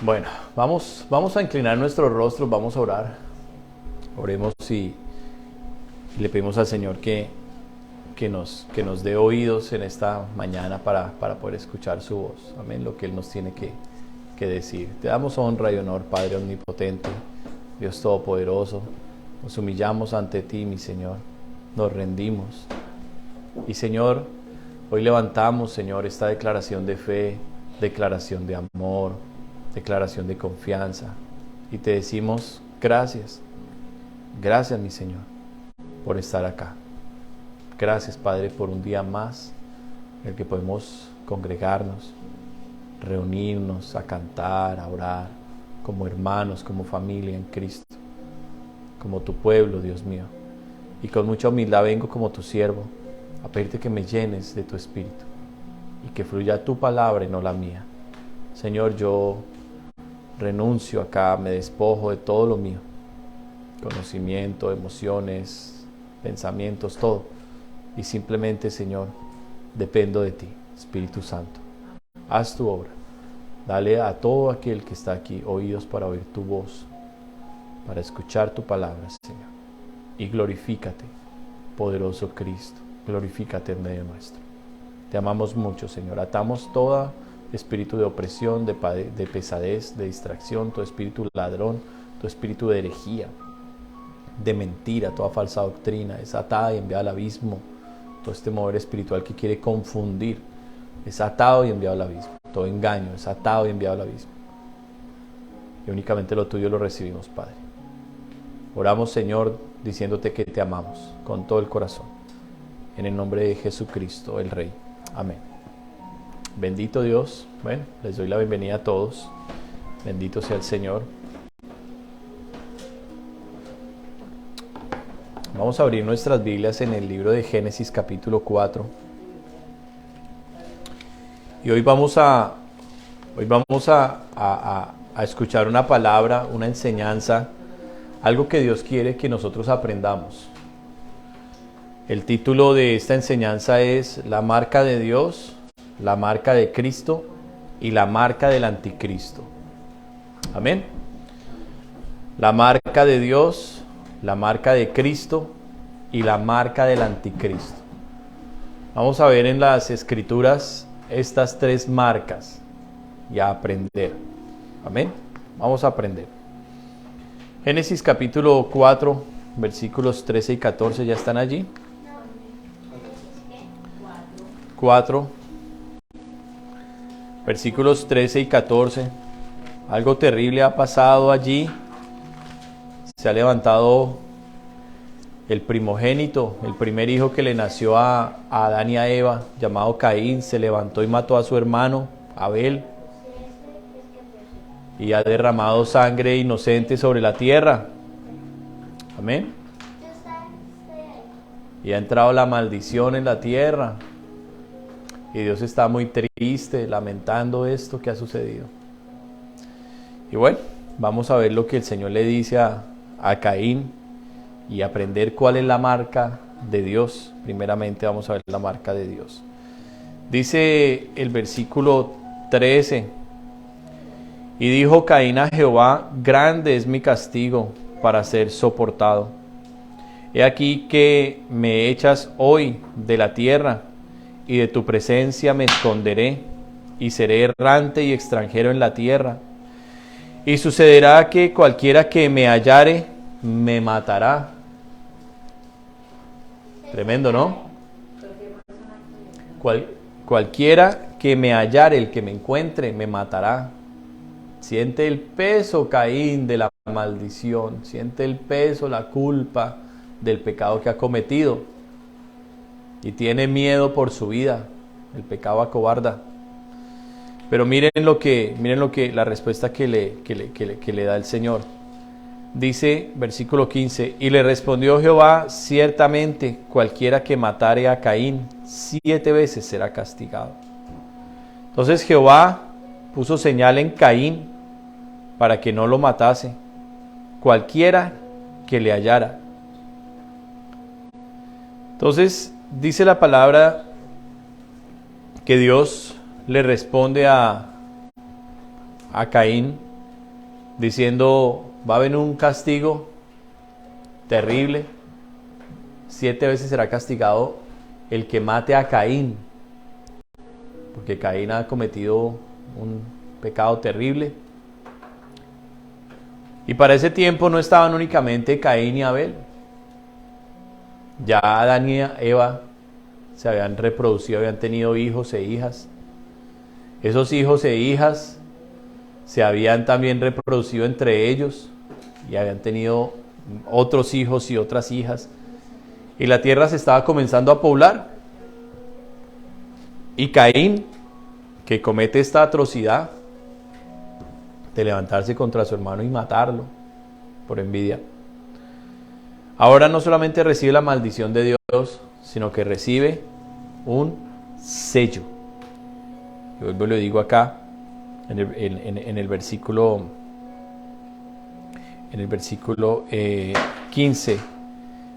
Bueno, vamos a inclinar nuestros rostros, vamos a orar. Oremos y le pedimos al Señor que nos dé oídos en esta mañana para poder escuchar su voz. Amén, lo que Él nos tiene que decir. Te damos honra y honor, Padre omnipotente, Dios todopoderoso. Nos humillamos ante ti, mi Señor. Nos rendimos. Y Señor, hoy levantamos, Señor, esta declaración de fe, declaración de amor, declaración de confianza. Y te decimos gracias. Gracias, mi Señor, por estar acá. Gracias, Padre, por un día más en el que podemos congregarnos, reunirnos a cantar, a orar, como hermanos, como familia en Cristo, como tu pueblo, Dios mío. Y con mucha humildad vengo como tu siervo a pedirte que me llenes de tu Espíritu y que fluya tu palabra y no la mía. Señor, yo renuncio acá, me despojo de todo lo mío, conocimiento, emociones, pensamientos, todo. Y simplemente, Señor, dependo de ti, Espíritu Santo. Haz tu obra. Dale a todo aquel que está aquí oídos para oír tu voz, para escuchar tu palabra, Señor. Y glorifícate, poderoso Cristo. Glorifícate en medio nuestro. Te amamos mucho, Señor. Atamos todo espíritu de opresión, de pesadez, de distracción, todo espíritu ladrón, todo espíritu de herejía, de mentira, toda falsa doctrina, es atada y enviada al abismo. Todo este mover espiritual que quiere confundir, es atado y enviado al abismo. Todo engaño es atado y enviado al abismo. Y únicamente lo tuyo lo recibimos, Padre. Oramos, Señor, diciéndote que te amamos con todo el corazón. En el nombre de Jesucristo, el Rey. Amén. Bendito Dios. Bueno, les doy la bienvenida a todos. Bendito sea el Señor. Vamos a abrir nuestras Biblias en el libro de Génesis capítulo 4. Y hoy vamos a escuchar una palabra, una enseñanza, algo que Dios quiere que nosotros aprendamos. El título de esta enseñanza es La marca de Dios, la marca de Cristo y la marca del anticristo. Amén. La marca de Dios, la marca de Cristo y la marca del anticristo. Vamos a ver en las escrituras estas tres marcas y a aprender. Amén. Vamos a aprender. Génesis capítulo 4, versículos 13 y 14, ¿ya están allí? 4, versículos 13 y 14. Algo terrible ha pasado allí. Se ha levantado el primogénito, el primer hijo que le nació a Adán y a Eva, llamado Caín, se levantó y mató a su hermano Abel. Y ha derramado sangre inocente sobre la tierra. Amén. Y ha entrado la maldición en la tierra. Y Dios está muy triste, lamentando esto que ha sucedido. Y bueno, vamos a ver lo que el Señor le dice a Caín y aprender cuál es la marca de Dios. Primeramente vamos a ver la marca de Dios. Dice el versículo 13: Y dijo Caín a Jehová: grande es mi castigo para ser soportado. He aquí que me echas hoy de la tierra, y de tu presencia me esconderé, y seré errante y extranjero en la tierra. Y sucederá que cualquiera que me hallare, me matará. Tremendo, ¿no? Cualquiera que me hallare, el que me encuentre, me matará. Siente el peso, Caín, de la maldición. Siente el peso, la culpa del pecado que ha cometido. Y tiene miedo por su vida. El pecado acobarda. Pero miren lo que la respuesta que le da el Señor. Dice, versículo 15: Y le respondió Jehová: ciertamente cualquiera que matare a Caín 7 veces será castigado. Entonces Jehová puso señal en Caín para que no lo matase, cualquiera que le hallara. Entonces dice la palabra que Dios le responde a Caín diciendo, va a venir un castigo terrible, 7 veces será castigado el que mate a Caín, porque Caín ha cometido un pecado terrible. Y para ese tiempo no estaban únicamente Caín y Abel, ya Adán y Eva se habían reproducido, habían tenido hijos e hijas. Esos hijos e hijas se habían también reproducido entre ellos y habían tenido otros hijos y otras hijas. Y la tierra se estaba comenzando a poblar. Y Caín, que comete esta atrocidad de levantarse contra su hermano y matarlo por envidia, ahora no solamente recibe la maldición de Dios, sino que recibe un sello. Yo vuelvo y lo digo acá en el versículo 15.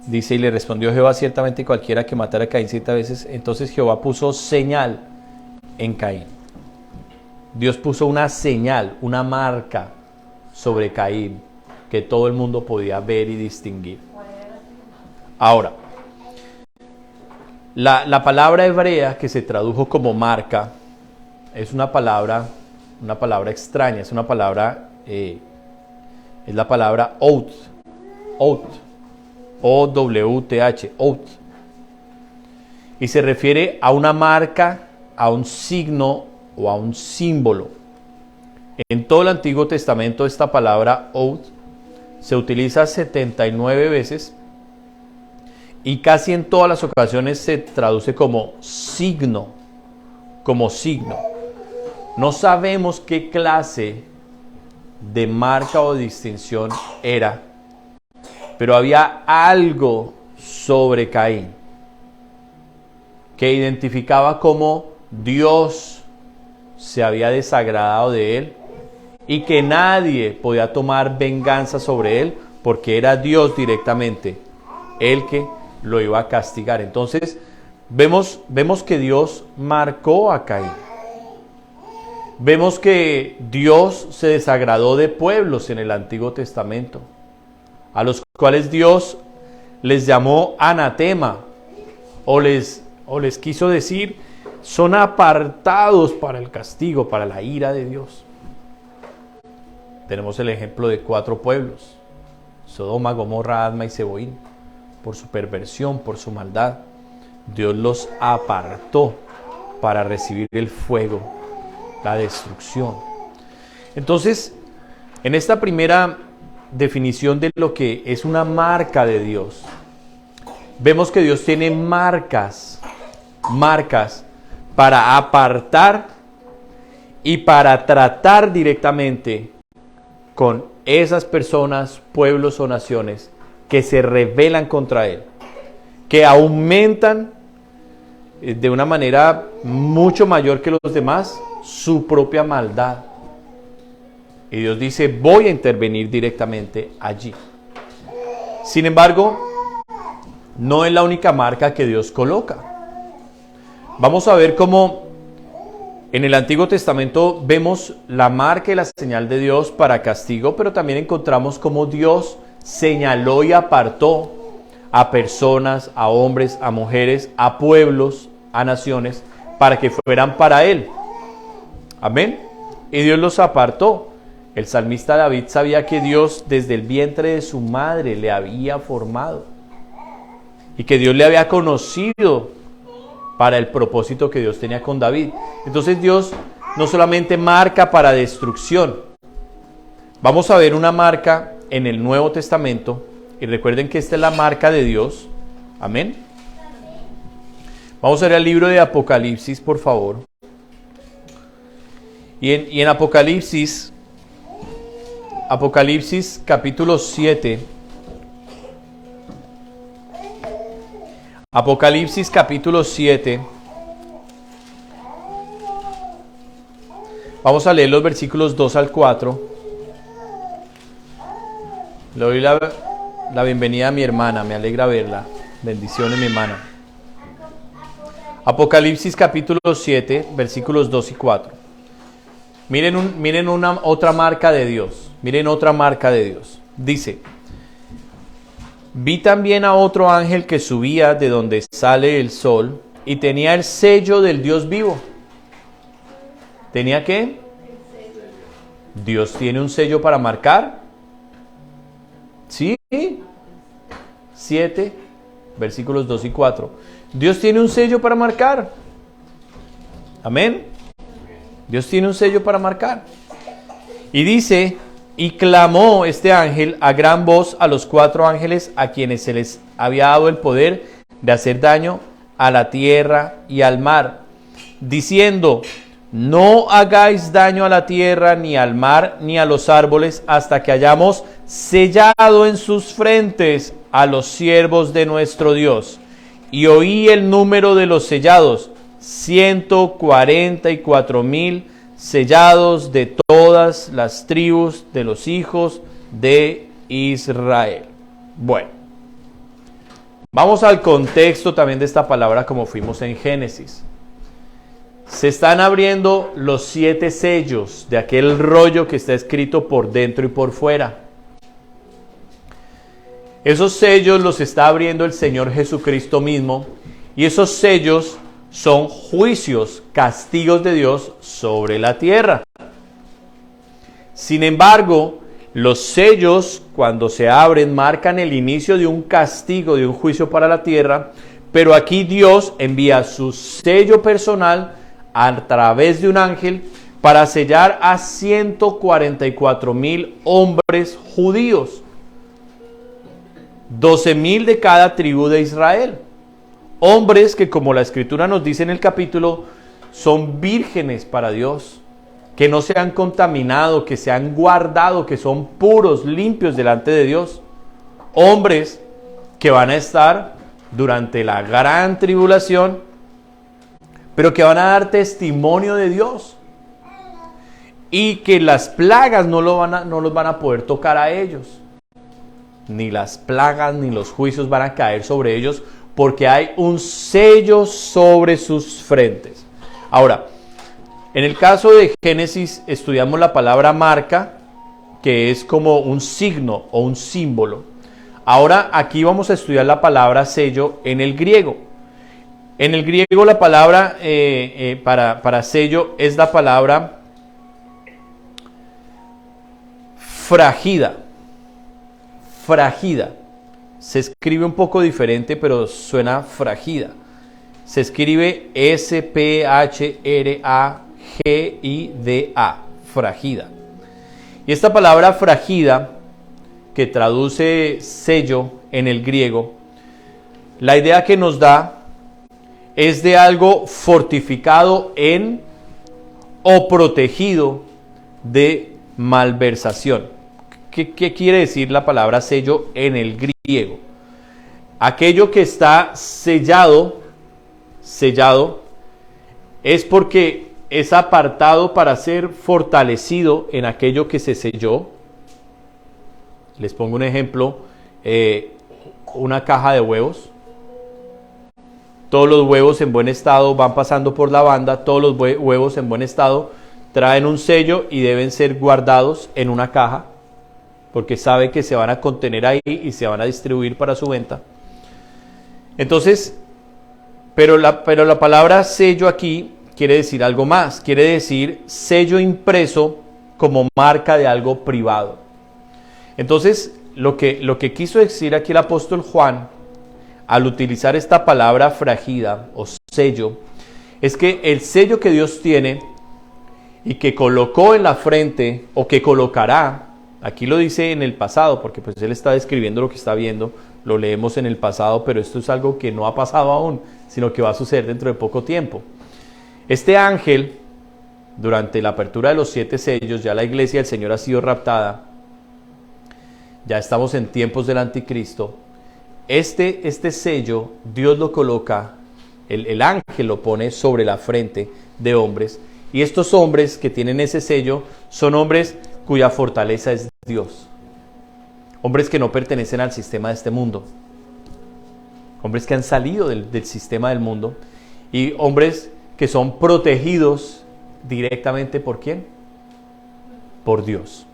Dice, y le respondió Jehová, ciertamente cualquiera que matara a Caín 7 veces. Entonces Jehová puso señal en Caín. Dios puso una señal, una marca sobre Caín que todo el mundo podía ver y distinguir. Ahora, la palabra hebrea que se tradujo como marca es una palabra extraña, es una palabra, es la palabra Ot, O-W-T-H, Ot. Y se refiere a una marca, a un signo o a un símbolo. En todo el Antiguo Testamento esta palabra Ot se utiliza 79 veces y casi en todas las ocasiones se traduce como signo, como signo. No sabemos qué clase de marca o distinción era, pero había algo sobre Caín que identificaba cómo Dios se había desagradado de él y que nadie podía tomar venganza sobre él porque era Dios directamente el que lo iba a castigar. Entonces vemos que Dios marcó a Caín. Vemos que Dios se desagradó de pueblos en el Antiguo Testamento, a los cuales Dios les llamó anatema, o les quiso decir, son apartados para el castigo, para la ira de Dios. Tenemos el ejemplo de 4 pueblos, Sodoma, Gomorra, Adma y Zeboín. Por su perversión, por su maldad, Dios los apartó para recibir el fuego, la destrucción. Entonces, en esta primera definición de lo que es una marca de Dios, vemos que Dios tiene marcas para apartar y para tratar directamente con esas personas, pueblos o naciones que se rebelan contra Él, que aumentan de una manera mucho mayor que los demás su propia maldad. Y Dios dice, voy a intervenir directamente allí. Sin embargo, no es la única marca que Dios coloca. Vamos a ver cómo en el Antiguo Testamento vemos la marca y la señal de Dios para castigo, pero también encontramos cómo Dios señaló y apartó a personas, a hombres, a mujeres, a pueblos, a naciones, para que fueran para Él. Amén. Y Dios los apartó. El salmista David sabía que Dios desde el vientre de su madre le había formado y que Dios le había conocido para el propósito que Dios tenía con David. Entonces Dios no solamente marca para destrucción. Vamos a ver una marca en el Nuevo Testamento y recuerden que esta es la marca de Dios. Amén. Vamos a ir al libro de Apocalipsis, por favor. Y en Apocalipsis capítulo 7. Apocalipsis capítulo 7. Vamos a leer los versículos 2 al 4. Le doy la bienvenida a mi hermana, me alegra verla. Bendiciones, mi hermana. Apocalipsis capítulo 7, versículos 2 y 4. Miren otra marca de Dios. Miren otra marca de Dios. Dice, vi también a otro ángel que subía de donde sale el sol y tenía el sello del Dios vivo. ¿Tenía qué? Dios tiene un sello para marcar. ¿Sí? 7, versículos 2 y 4. Dios tiene un sello para marcar. Amén. Dios tiene un sello para marcar. Y dice, y clamó este ángel a gran voz a los 4 ángeles a quienes se les había dado el poder de hacer daño a la tierra y al mar, diciendo, no hagáis daño a la tierra, ni al mar, ni a los árboles, hasta que hayamos sellado en sus frentes a los siervos de nuestro Dios. Y oí el número de los sellados, 144,000 sellados de todas las tribus de los hijos de Israel. Bueno, vamos al contexto también de esta palabra como fuimos en Génesis. Se están abriendo los 7 sellos de aquel rollo que está escrito por dentro y por fuera. Esos sellos los está abriendo el Señor Jesucristo mismo, y esos sellos son juicios, castigos de Dios sobre la tierra. Sin embargo, los sellos, cuando se abren, marcan el inicio de un castigo, de un juicio para la tierra, pero aquí Dios envía su sello personal a través de un ángel para sellar a 144,000 hombres judíos, 12,000 de cada tribu de Israel. Hombres que, como la Escritura nos dice en el capítulo, son vírgenes para Dios, que no se han contaminado, que se han guardado, que son puros, limpios delante de Dios. Hombres que van a estar durante la gran tribulación, pero que van a dar testimonio de Dios, y que las plagas no los van a poder tocar a ellos. Ni las plagas ni los juicios van a caer sobre ellos, porque hay un sello sobre sus frentes. Ahora, en el caso de Génesis estudiamos la palabra marca, que es como un signo o un símbolo. Ahora aquí vamos a estudiar la palabra sello en el griego. En el griego la palabra para sello es la palabra fragida. Fragida. Se escribe un poco diferente, pero suena fragida. Se escribe S-P-H-R-A-G-I-D-A. Fragida. Y esta palabra fragida, que traduce sello en el griego, la idea que nos da es de algo fortificado en o protegido de malversación. ¿Qué quiere decir la palabra sello en el griego? Aquello que está sellado es porque es apartado para ser fortalecido en aquello que se selló. Les pongo un ejemplo, una caja de huevos. Todos los huevos en buen estado van pasando por la banda, todos los huevos en buen estado traen un sello y deben ser guardados en una caja, porque sabe que se van a contener ahí y se van a distribuir para su venta. Entonces, pero la palabra sello aquí quiere decir algo más, quiere decir sello impreso como marca de algo privado. Entonces, lo que quiso decir aquí el apóstol Juan, al utilizar esta palabra fragida o sello, es que el sello que Dios tiene y que colocó en la frente, o que colocará, aquí lo dice en el pasado, porque pues él está describiendo lo que está viendo, lo leemos en el pasado, pero esto es algo que no ha pasado aún, sino que va a suceder dentro de poco tiempo. Este ángel, durante la apertura de los 7 sellos, ya la iglesia del Señor ha sido raptada, ya estamos en tiempos del anticristo. Este sello, Dios lo coloca, el ángel lo pone sobre la frente de hombres, y estos hombres que tienen ese sello son hombres cuya fortaleza es Dios. Hombres que no pertenecen al sistema de este mundo. Hombres que han salido del sistema del mundo, y hombres que son protegidos directamente ¿por quién? Por Dios.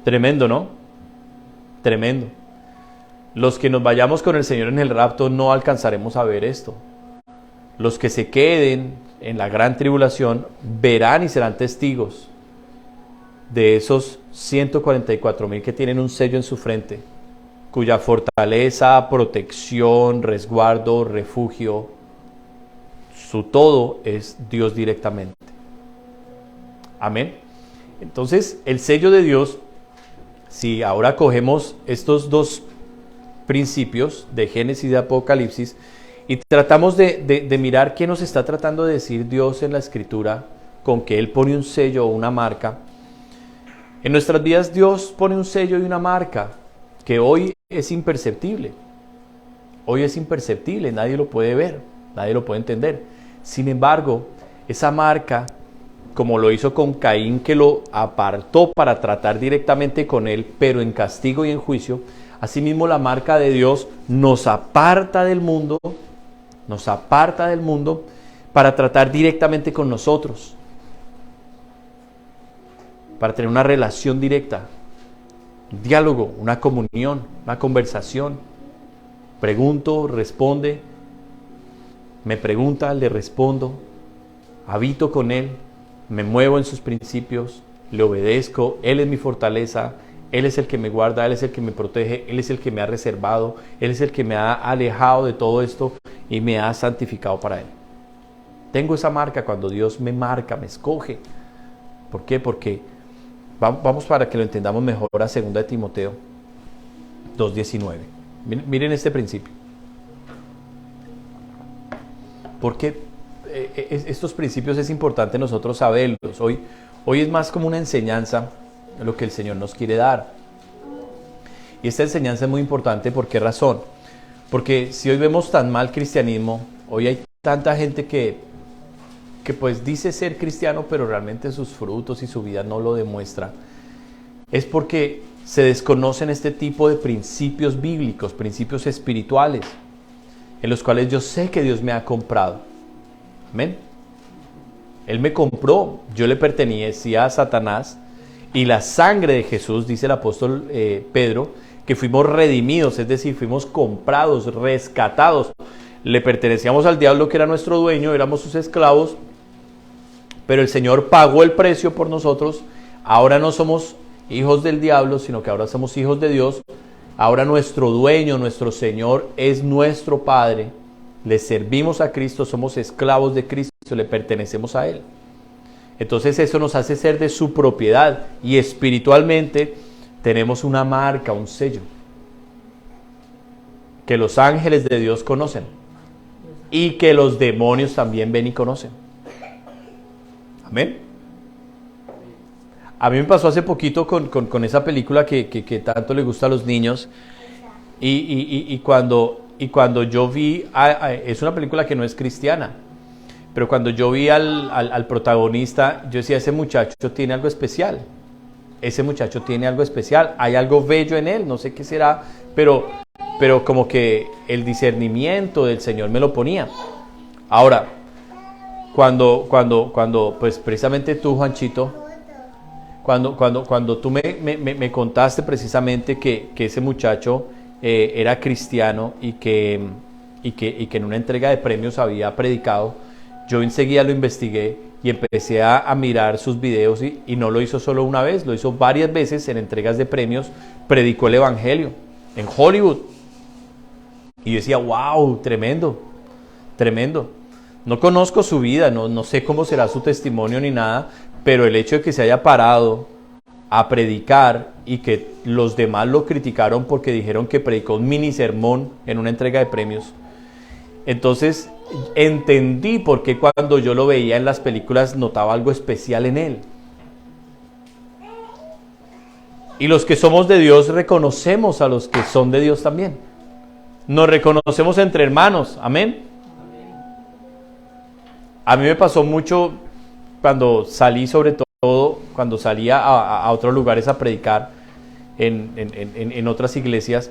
Tremendo, ¿no? Tremendo. Los que nos vayamos con el Señor en el rapto no alcanzaremos a ver esto. Los que se queden en la gran tribulación verán y serán testigos de esos 144,000 que tienen un sello en su frente, cuya fortaleza, protección, resguardo, refugio, su todo es Dios directamente. Amén. Entonces, el sello de Dios, si ahora cogemos estos dos principios de Génesis y de Apocalipsis y tratamos de mirar qué nos está tratando de decir Dios en la Escritura con que Él pone un sello o una marca. En nuestras vidas Dios pone un sello y una marca que hoy es imperceptible. Hoy es imperceptible, nadie lo puede ver, nadie lo puede entender. Sin embargo, esa marca, como lo hizo con Caín, que lo apartó para tratar directamente con él, pero en castigo y en juicio, asimismo la marca de Dios nos aparta del mundo para tratar directamente con nosotros, para tener una relación directa, un diálogo, una comunión, una conversación. Pregunto, responde, me pregunta, le respondo, habito con Él, me muevo en sus principios, le obedezco, Él es mi fortaleza, Él es el que me guarda, Él es el que me protege, Él es el que me ha reservado, Él es el que me ha alejado de todo esto y me ha santificado para Él. Tengo esa marca cuando Dios me marca, me escoge. ¿Por qué? Porque vamos para que lo entendamos mejor a 2 de Timoteo 2:19. Miren este principio. Porque estos principios es importante nosotros saberlos. Hoy es más como una enseñanza lo que el Señor nos quiere dar. Y esta enseñanza es muy importante. ¿Por qué razón? Porque si hoy vemos tan mal cristianismo, hoy hay tanta gente que pues dice ser cristiano, pero realmente sus frutos y su vida no lo demuestra. Es porque se desconocen este tipo de principios bíblicos, principios espirituales, en los cuales yo sé que Dios me ha comprado. Amén. Él me compró, yo le pertenecía a Satanás, y la sangre de Jesús, dice el apóstol Pedro, que fuimos redimidos, es decir, fuimos comprados, rescatados. Le pertenecíamos al diablo, que era nuestro dueño, éramos sus esclavos, pero el Señor pagó el precio por nosotros. Ahora no somos hijos del diablo, sino que ahora somos hijos de Dios. Ahora nuestro dueño, nuestro Señor es nuestro Padre. Le servimos a Cristo, somos esclavos de Cristo, le pertenecemos a Él. Entonces eso nos hace ser de su propiedad, y espiritualmente tenemos una marca, un sello, que los ángeles de Dios conocen y que los demonios también ven y conocen. Amén. A mí me pasó hace poquito con esa película que tanto le gusta a los niños, y cuando yo vi, es una película que no es cristiana, pero cuando yo vi al protagonista, yo decía, ese muchacho tiene algo especial, hay algo bello en él, no sé qué será, pero como que el discernimiento del Señor me lo ponía. Ahora, cuando pues precisamente tú, Juanchito, cuando tú me contaste precisamente que ese muchacho era cristiano y que en una entrega de premios había predicado, yo enseguida lo investigué y empecé a mirar sus videos, y no lo hizo solo una vez, lo hizo varias veces en entregas de premios, predicó el evangelio en Hollywood. Y yo decía, wow, tremendo. No conozco su vida, no sé cómo será su testimonio ni nada, pero el hecho de que se haya parado a predicar y que los demás lo criticaron porque dijeron que predicó un mini sermón en una entrega de premios, entonces entendí por qué cuando yo lo veía en las películas notaba algo especial en él. Y los que somos de Dios reconocemos a los que son de Dios también. Nos reconocemos entre hermanos. Amén. A mí me pasó mucho cuando salí, sobre todo cuando salía a otros lugares a predicar en otras iglesias,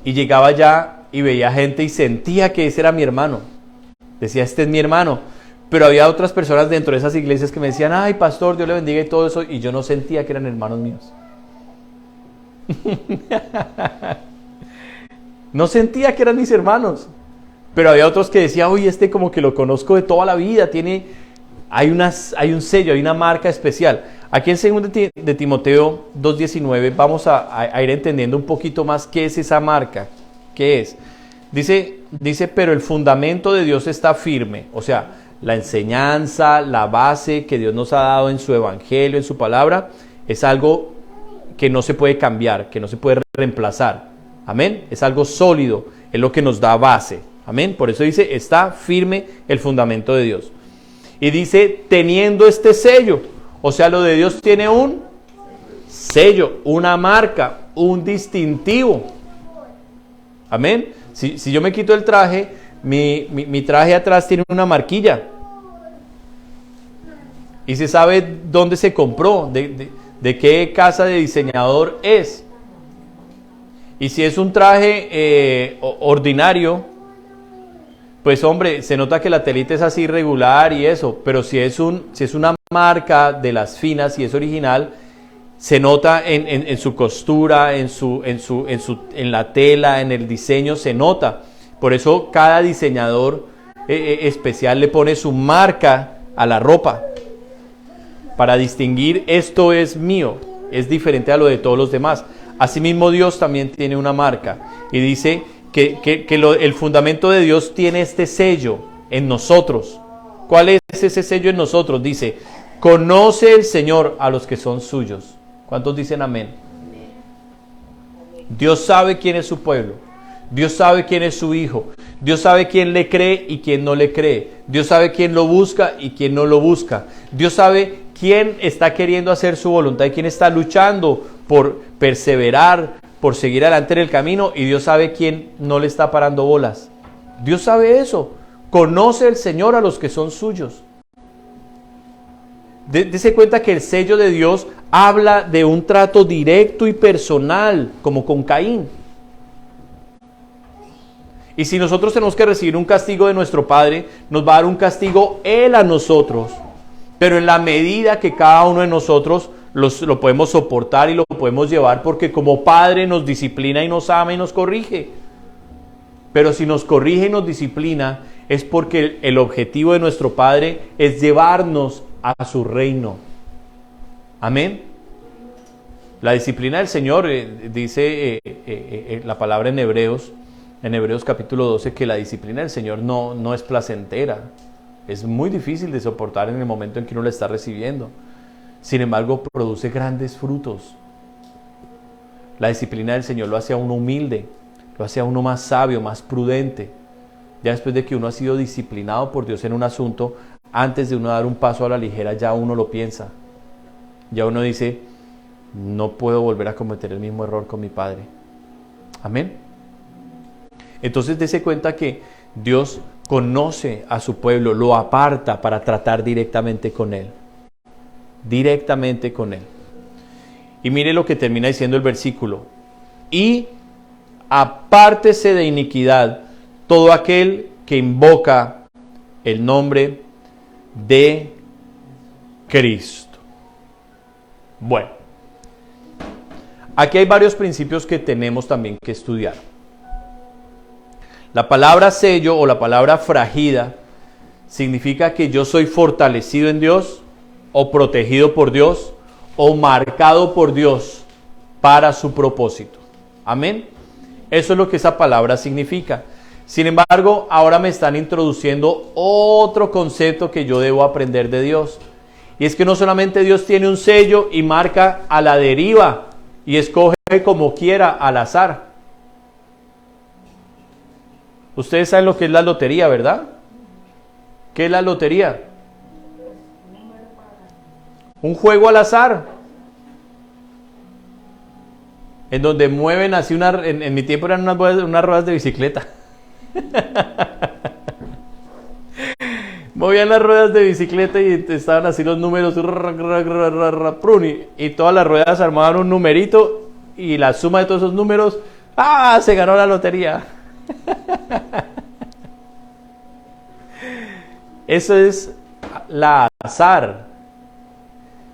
y llegaba allá y veía gente y sentía que ese era mi hermano. Decía, este es mi hermano, Pero había otras personas dentro de esas iglesias que me decían, ay, pastor, Dios le bendiga y todo eso, y yo no sentía que eran hermanos míos. No sentía que eran mis hermanos. Pero había otros que decían, uy, este como que lo conozco de toda la vida, hay un sello, hay una marca especial. Aquí en 2 de Timoteo 2:19 vamos a ir entendiendo un poquito más qué es esa marca, qué es. Dice, pero el fundamento de Dios está firme, o sea, la enseñanza, la base que Dios nos ha dado en su evangelio, en su palabra, es algo que no se puede cambiar, que no se puede reemplazar. Amén. Es algo sólido, es lo que nos da base. Amén. Por eso dice, está firme el fundamento de Dios. Y dice, teniendo este sello, o sea, lo de Dios tiene un sello, una marca, un distintivo. Amén. Si yo me quito el traje, mi traje atrás tiene una marquilla. Y se sabe dónde se compró, de qué casa de diseñador es. Y si es un traje ordinario, pues hombre, se nota que la telita es así irregular y eso. Pero si es una marca de las finas y es original, se nota en su costura, en la tela, en el diseño, se nota. Por eso cada diseñador especial le pone su marca a la ropa, para distinguir, esto es mío, es diferente a lo de todos los demás. Asimismo, Dios también tiene una marca y dice que el fundamento de Dios tiene este sello en nosotros. ¿Cuál es ese sello en nosotros? Dice, conoce el Señor a los que son suyos. ¿Cuántos dicen amén? Dios sabe quién es su pueblo. Dios sabe quién es su hijo. Dios sabe quién le cree y quién no le cree. Dios sabe quién lo busca y quién no lo busca. Dios sabe quién está queriendo hacer su voluntad y quién está luchando por perseverar, por seguir adelante en el camino, y Dios sabe quién no le está parando bolas. Dios sabe eso. Conoce el Señor a los que son suyos. Dese cuenta que el sello de Dios habla de un trato directo y personal, como con Caín. Y si nosotros tenemos que recibir un castigo de nuestro Padre, nos va a dar un castigo Él a nosotros. Pero en la medida que cada uno de nosotros lo podemos soportar y lo podemos llevar, porque como Padre nos disciplina y nos ama y nos corrige. Pero si nos corrige y nos disciplina, es porque el objetivo de nuestro Padre es llevarnos a su reino. Amén. La disciplina del Señor, dice la palabra en Hebreos capítulo 12, que la disciplina del Señor no es placentera. Es muy difícil de soportar en el momento en que uno la está recibiendo. Sin embargo, produce grandes frutos. La disciplina del Señor lo hace a uno humilde, lo hace a uno más sabio, más prudente. Ya después de que uno ha sido disciplinado por Dios en un asunto, antes de uno dar un paso a la ligera, ya uno lo piensa. Ya uno dice, no puedo volver a cometer el mismo error con mi Padre. Amén. Entonces dése cuenta que Dios conoce a su pueblo, lo aparta para tratar directamente con él. Directamente con él. Y mire lo que termina diciendo el versículo. Y apártese de iniquidad todo aquel que invoca el nombre de Cristo. Bueno, aquí hay varios principios que tenemos también que estudiar. La palabra sello o la palabra fragida significa que yo soy fortalecido en Dios, o protegido por Dios, o marcado por Dios para su propósito. Amén. Eso es lo que esa palabra significa. Sin embargo, ahora me están introduciendo otro concepto que yo debo aprender de Dios. Y es que no solamente Dios tiene un sello y marca a la deriva y escoge como quiera al azar. Ustedes saben lo que es la lotería, ¿verdad? ¿Qué es la lotería? Un juego al azar. En donde mueven así en mi tiempo eran unas ruedas de bicicleta. Movían las ruedas de bicicleta y estaban así los números. Y todas las ruedas armaban un numerito. Y la suma de todos esos números, ¡ah! Se ganó la lotería. Eso es la azar.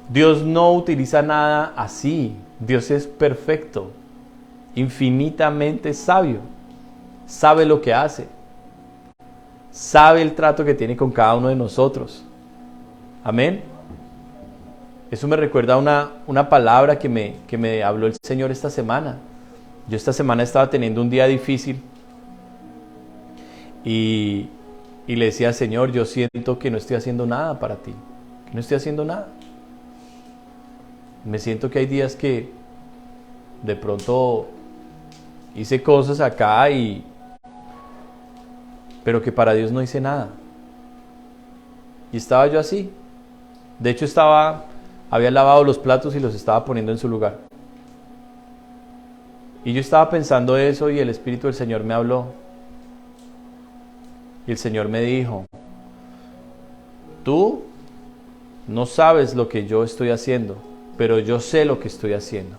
Dios no utiliza nada así. Dios es perfecto, infinitamente sabio. Sabe lo que hace. Sabe el trato que tiene con cada uno de nosotros. Amén. Eso me recuerda a una palabra que me habló el Señor esta semana. Yo esta semana estaba teniendo un día difícil y le decía, Señor, yo siento que no estoy haciendo nada para ti, que no estoy haciendo nada. Me siento que hay días que de pronto hice cosas acá pero que para Dios no hice nada. Y estaba yo así. De hecho había lavado los platos y los estaba poniendo en su lugar. Y yo estaba pensando eso y el Espíritu del Señor me habló. Y el Señor me dijo, tú no sabes lo que yo estoy haciendo, pero yo sé lo que estoy haciendo.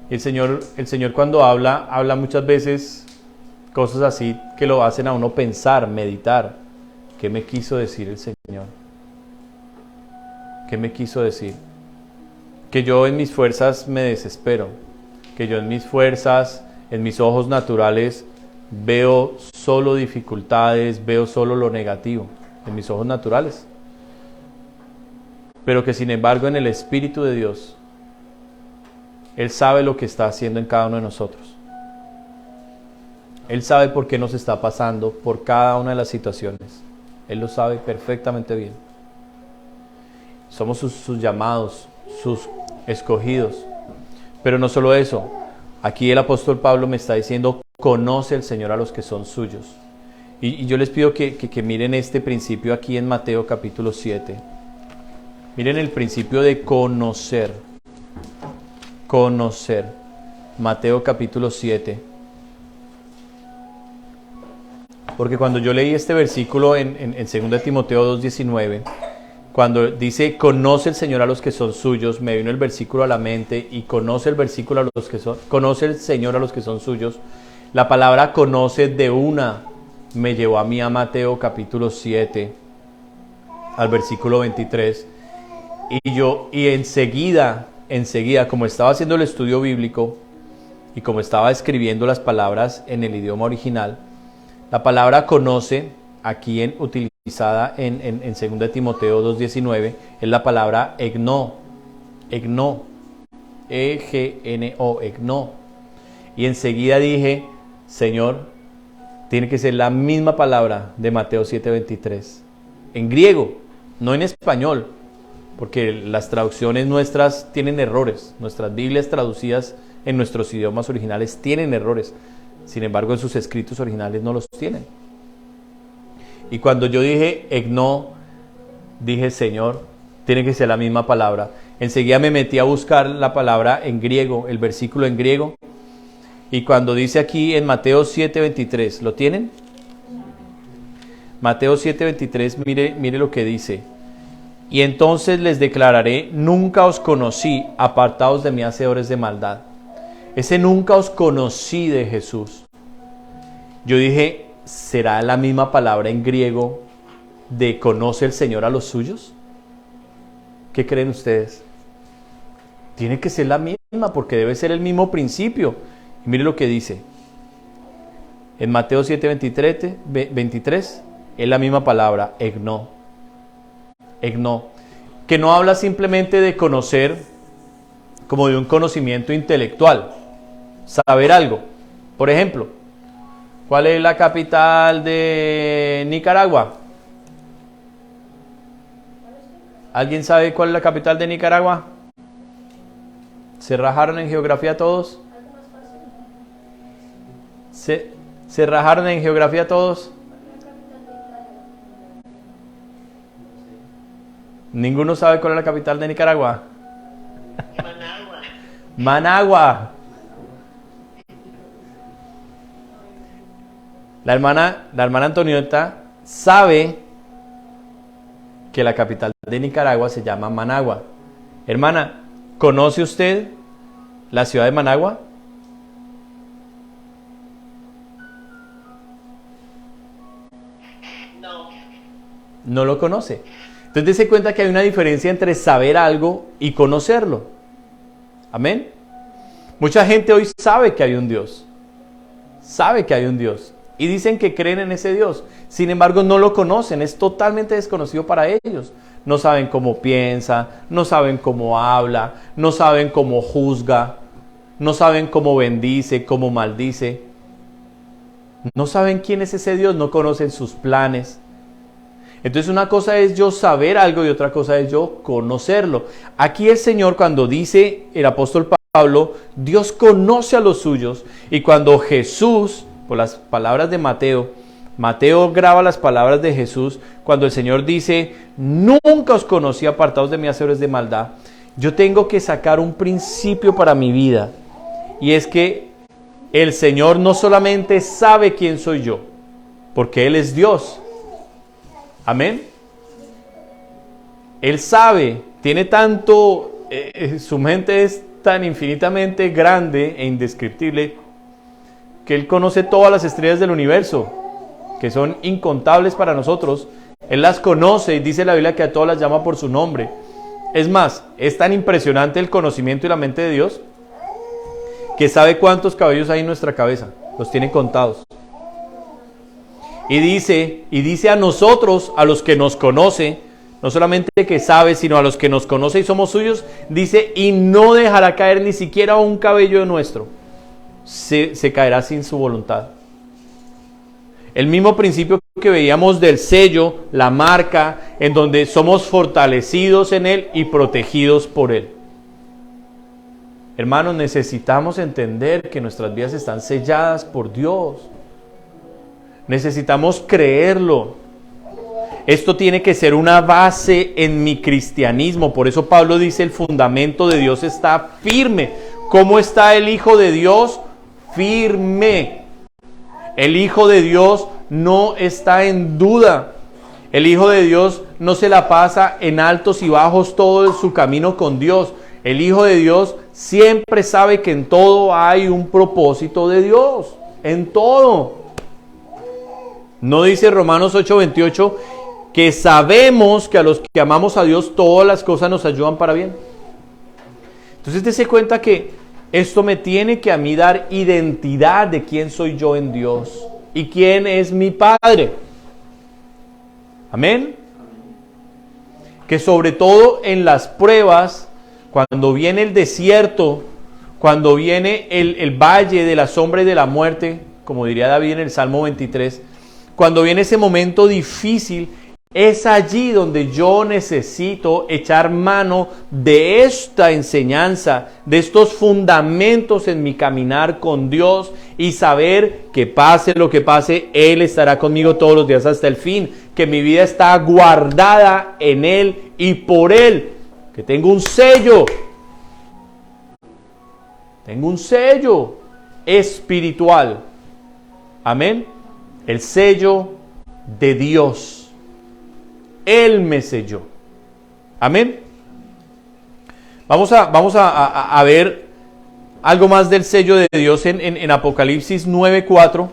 El Señor cuando habla muchas veces cosas así que lo hacen a uno pensar, meditar. ¿Qué me quiso decir el Señor? ¿Qué me quiso decir? Que yo en mis fuerzas me desespero. Que yo en mis fuerzas, en mis ojos naturales, veo solo dificultades, veo solo lo negativo. En mis ojos naturales. Pero que sin embargo en el Espíritu de Dios, Él sabe lo que está haciendo en cada uno de nosotros. Él sabe por qué nos está pasando por cada una de las situaciones. Él lo sabe perfectamente bien. Somos sus llamados, sus escogidos. Pero no solo eso. Aquí el apóstol Pablo me está diciendo, conoce el Señor a los que son suyos. Y yo les pido que miren este principio aquí en Mateo capítulo 7. Miren el principio de conocer. Conocer. Mateo capítulo 7. Porque cuando yo leí este versículo en 2 Timoteo 2:19, cuando dice conoce el Señor a los que son suyos, me vino el versículo a la mente y conoce el versículo a los que son, conoce el Señor a los que son suyos. La palabra conoce de una me llevó a mí a Mateo capítulo 7 al versículo 23 y enseguida, como estaba haciendo el estudio bíblico y como estaba escribiendo las palabras en el idioma original, la palabra conoce, aquí utilizada en 2 Timoteo 2:19, es la palabra egno, E-G-N-O, egno. Y enseguida dije, Señor, tiene que ser la misma palabra de Mateo 7:23, en griego, no en español, porque las traducciones nuestras tienen errores, nuestras Biblias traducidas en nuestros idiomas originales tienen errores. Sin embargo, en sus escritos originales no los tienen. Y cuando yo dije egno, dije, Señor, tiene que ser la misma palabra. Enseguida me metí a buscar la palabra en griego, el versículo en griego. Y cuando dice aquí en Mateo 7:23, ¿lo tienen? Mateo 7:23, mire lo que dice. Y entonces les declararé, nunca os conocí, apartaos de mí, hacedores de maldad. Ese nunca os conocí de Jesús. Yo dije, ¿será la misma palabra en griego de conoce el Señor a los suyos? ¿Qué creen ustedes? Tiene que ser la misma porque debe ser el mismo principio. Y mire lo que dice. En Mateo 7:23 es la misma palabra, egno. Egno. Que no habla simplemente de conocer como de un conocimiento intelectual. Saber algo. Por ejemplo, ¿cuál es la capital de Nicaragua? ¿Alguien sabe cuál es la capital de Nicaragua? ¿Se rajaron en geografía todos? ¿Se rajaron en geografía todos? ¿Ninguno sabe cuál es la capital de Nicaragua? Managua. Managua. La hermana Antonieta sabe que la capital de Nicaragua se llama Managua. Hermana, ¿conoce usted la ciudad de Managua? no lo conoce. Entonces dése cuenta que hay una diferencia entre saber algo y conocerlo. Amén. Mucha gente hoy sabe que hay un Dios. Sabe que hay un Dios. Y dicen que creen en ese Dios. Sin embargo, no lo conocen. Es totalmente desconocido para ellos. No saben cómo piensa, no saben cómo habla, no saben cómo juzga, no saben cómo bendice, cómo maldice. No saben quién es ese Dios, no conocen sus planes. Entonces una cosa es yo saber algo y otra cosa es yo conocerlo. Aquí el Señor, cuando dice el apóstol Pablo, Dios conoce a los suyos. Y cuando Jesús, por las palabras de Mateo graba las palabras de Jesús, cuando el Señor dice, nunca os conocí, apartados de mí, hacedores de maldad. Yo tengo que sacar un principio para mi vida. Y es que el Señor no solamente sabe quién soy yo, porque Él es Dios. Amén. Él sabe, tiene tanto, su mente es tan infinitamente grande e indescriptible que Él conoce todas las estrellas del universo, que son incontables para nosotros. Él las conoce y dice la Biblia que a todas las llama por su nombre. Es más, es tan impresionante el conocimiento y la mente de Dios que sabe cuántos cabellos hay en nuestra cabeza, los tiene contados. Y dice a nosotros, a los que nos conoce, no solamente que sabe, sino a los que nos conoce y somos suyos, dice, y no dejará caer ni siquiera un cabello nuestro, se caerá sin su voluntad. El mismo principio que veíamos del sello, la marca, en donde somos fortalecidos en Él y protegidos por Él. Hermanos, necesitamos entender que nuestras vidas están selladas por Dios. Necesitamos creerlo. Esto tiene que ser una base en mi cristianismo. Por eso Pablo dice, el fundamento de Dios está firme. ¿Cómo está el Hijo de Dios? Firme. El Hijo de Dios no está en duda. El Hijo de Dios no se la pasa en altos y bajos todo su camino con Dios. El Hijo de Dios siempre sabe que en todo hay un propósito de Dios. En todo. ¿No dice Romanos 8:28 que sabemos que a los que amamos a Dios todas las cosas nos ayudan para bien? Entonces dése cuenta que esto me tiene que a mí dar identidad de quién soy yo en Dios y quién es mi Padre. Amén. Que sobre todo en las pruebas, cuando viene el desierto, cuando viene el valle de la sombra y de la muerte, como diría David en el Salmo 23, cuando viene ese momento difícil, es allí donde yo necesito echar mano de esta enseñanza, de estos fundamentos en mi caminar con Dios y saber que pase lo que pase, Él estará conmigo todos los días hasta el fin, que mi vida está guardada en Él y por Él, que tengo un sello espiritual. Amén. El sello de Dios. Él me selló. Amén. Vamos a ver algo más del sello de Dios en Apocalipsis 9:4.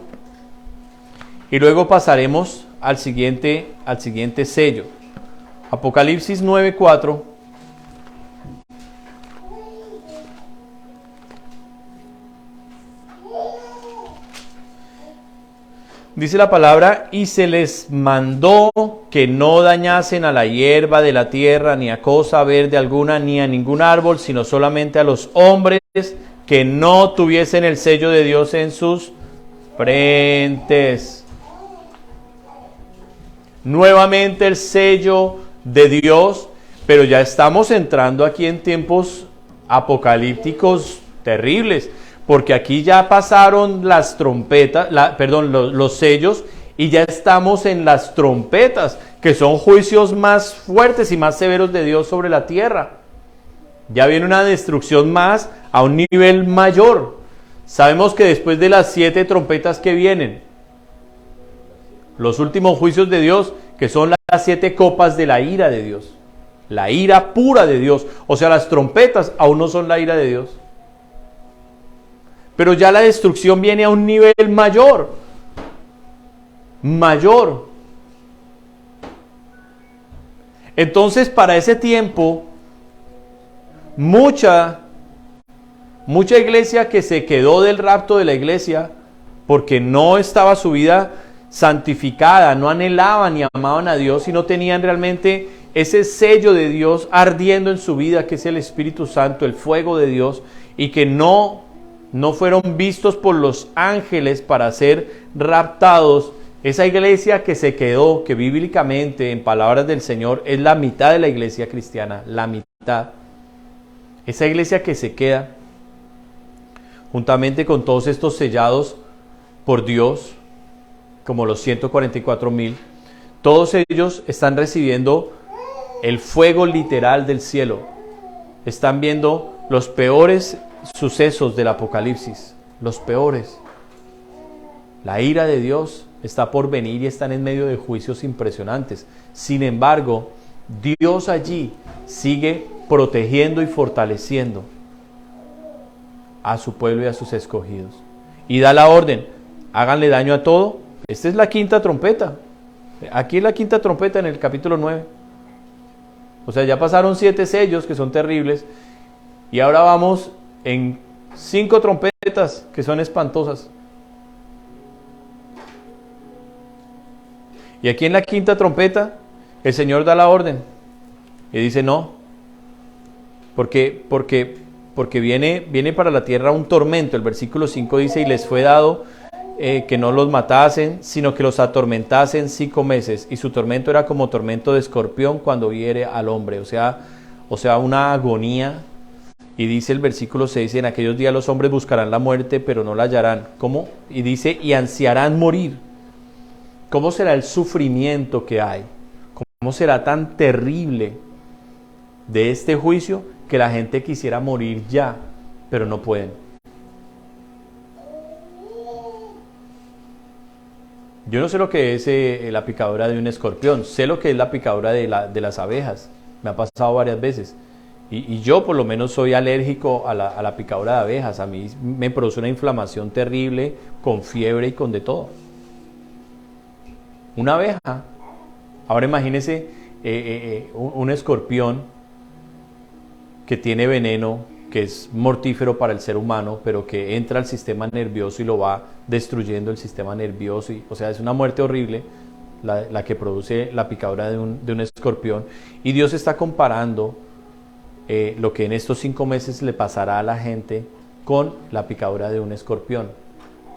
Y luego pasaremos al siguiente sello. Apocalipsis 9:4. Dice la palabra, y se les mandó que no dañasen a la hierba de la tierra, ni a cosa verde alguna, ni a ningún árbol, sino solamente a los hombres que no tuviesen el sello de Dios en sus frentes. Nuevamente el sello de Dios, pero ya estamos entrando aquí en tiempos apocalípticos terribles. Porque aquí ya pasaron las trompetas, los sellos, y ya estamos en las trompetas, que son juicios más fuertes y más severos de Dios sobre la tierra. Ya viene una destrucción más a un nivel mayor. Sabemos que después de las 7 trompetas que vienen, los últimos juicios de Dios, que son las 7 copas de la ira de Dios, la ira pura de Dios. O sea, las trompetas aún no son la ira de Dios. Pero ya la destrucción viene a un nivel mayor. Entonces, para ese tiempo, mucha iglesia que se quedó del rapto de la iglesia, porque no estaba su vida santificada, no anhelaban ni amaban a Dios y no tenían realmente ese sello de Dios ardiendo en su vida, que es el Espíritu Santo, el fuego de Dios, y que no fueron vistos por los ángeles para ser raptados. Esa iglesia que se quedó, que bíblicamente, en palabras del Señor, es la mitad de la iglesia cristiana, la mitad. Esa iglesia que se queda, juntamente con todos estos sellados por Dios, como los 144,000, todos ellos están recibiendo el fuego literal del cielo. Están viendo los peores sucesos del Apocalipsis, los peores. La ira de Dios está por venir y están en medio de juicios impresionantes. Sin embargo, Dios allí sigue protegiendo y fortaleciendo a su pueblo y a sus escogidos. Y da la orden, háganle daño a todo. Esta es la quinta trompeta. Aquí es la quinta trompeta en el capítulo 9. O sea, ya pasaron 7 sellos que son terribles. Y ahora vamos en 5 trompetas que son espantosas. Y aquí en la quinta trompeta, el Señor da la orden. Y dice, no. Porque viene para la tierra un tormento. El versículo 5 dice, y les fue dado que no los matasen, sino que los atormentasen 5 meses. Y su tormento era como tormento de escorpión cuando hiere al hombre. O sea, una agonía. Y dice el versículo 6, en aquellos días los hombres buscarán la muerte, pero no la hallarán. ¿Cómo? Y dice, y ansiarán morir. ¿Cómo será el sufrimiento que hay? ¿Cómo será tan terrible de este juicio que la gente quisiera morir ya, pero no pueden? Yo no sé lo que es la picadura de un escorpión, sé lo que es la picadura de las abejas, me ha pasado varias veces. Y yo por lo menos soy alérgico a la picadura de abejas, a mí me produce una inflamación terrible, con fiebre y con de todo. Una abeja. Ahora imagínese un escorpión que tiene veneno, que es mortífero para el ser humano, pero que entra al sistema nervioso y lo va destruyendo el sistema nervioso. O sea, es una muerte horrible la que produce la picadura de un escorpión. Y Dios está comparando lo que en estos 5 meses le pasará a la gente con la picadura de un escorpión.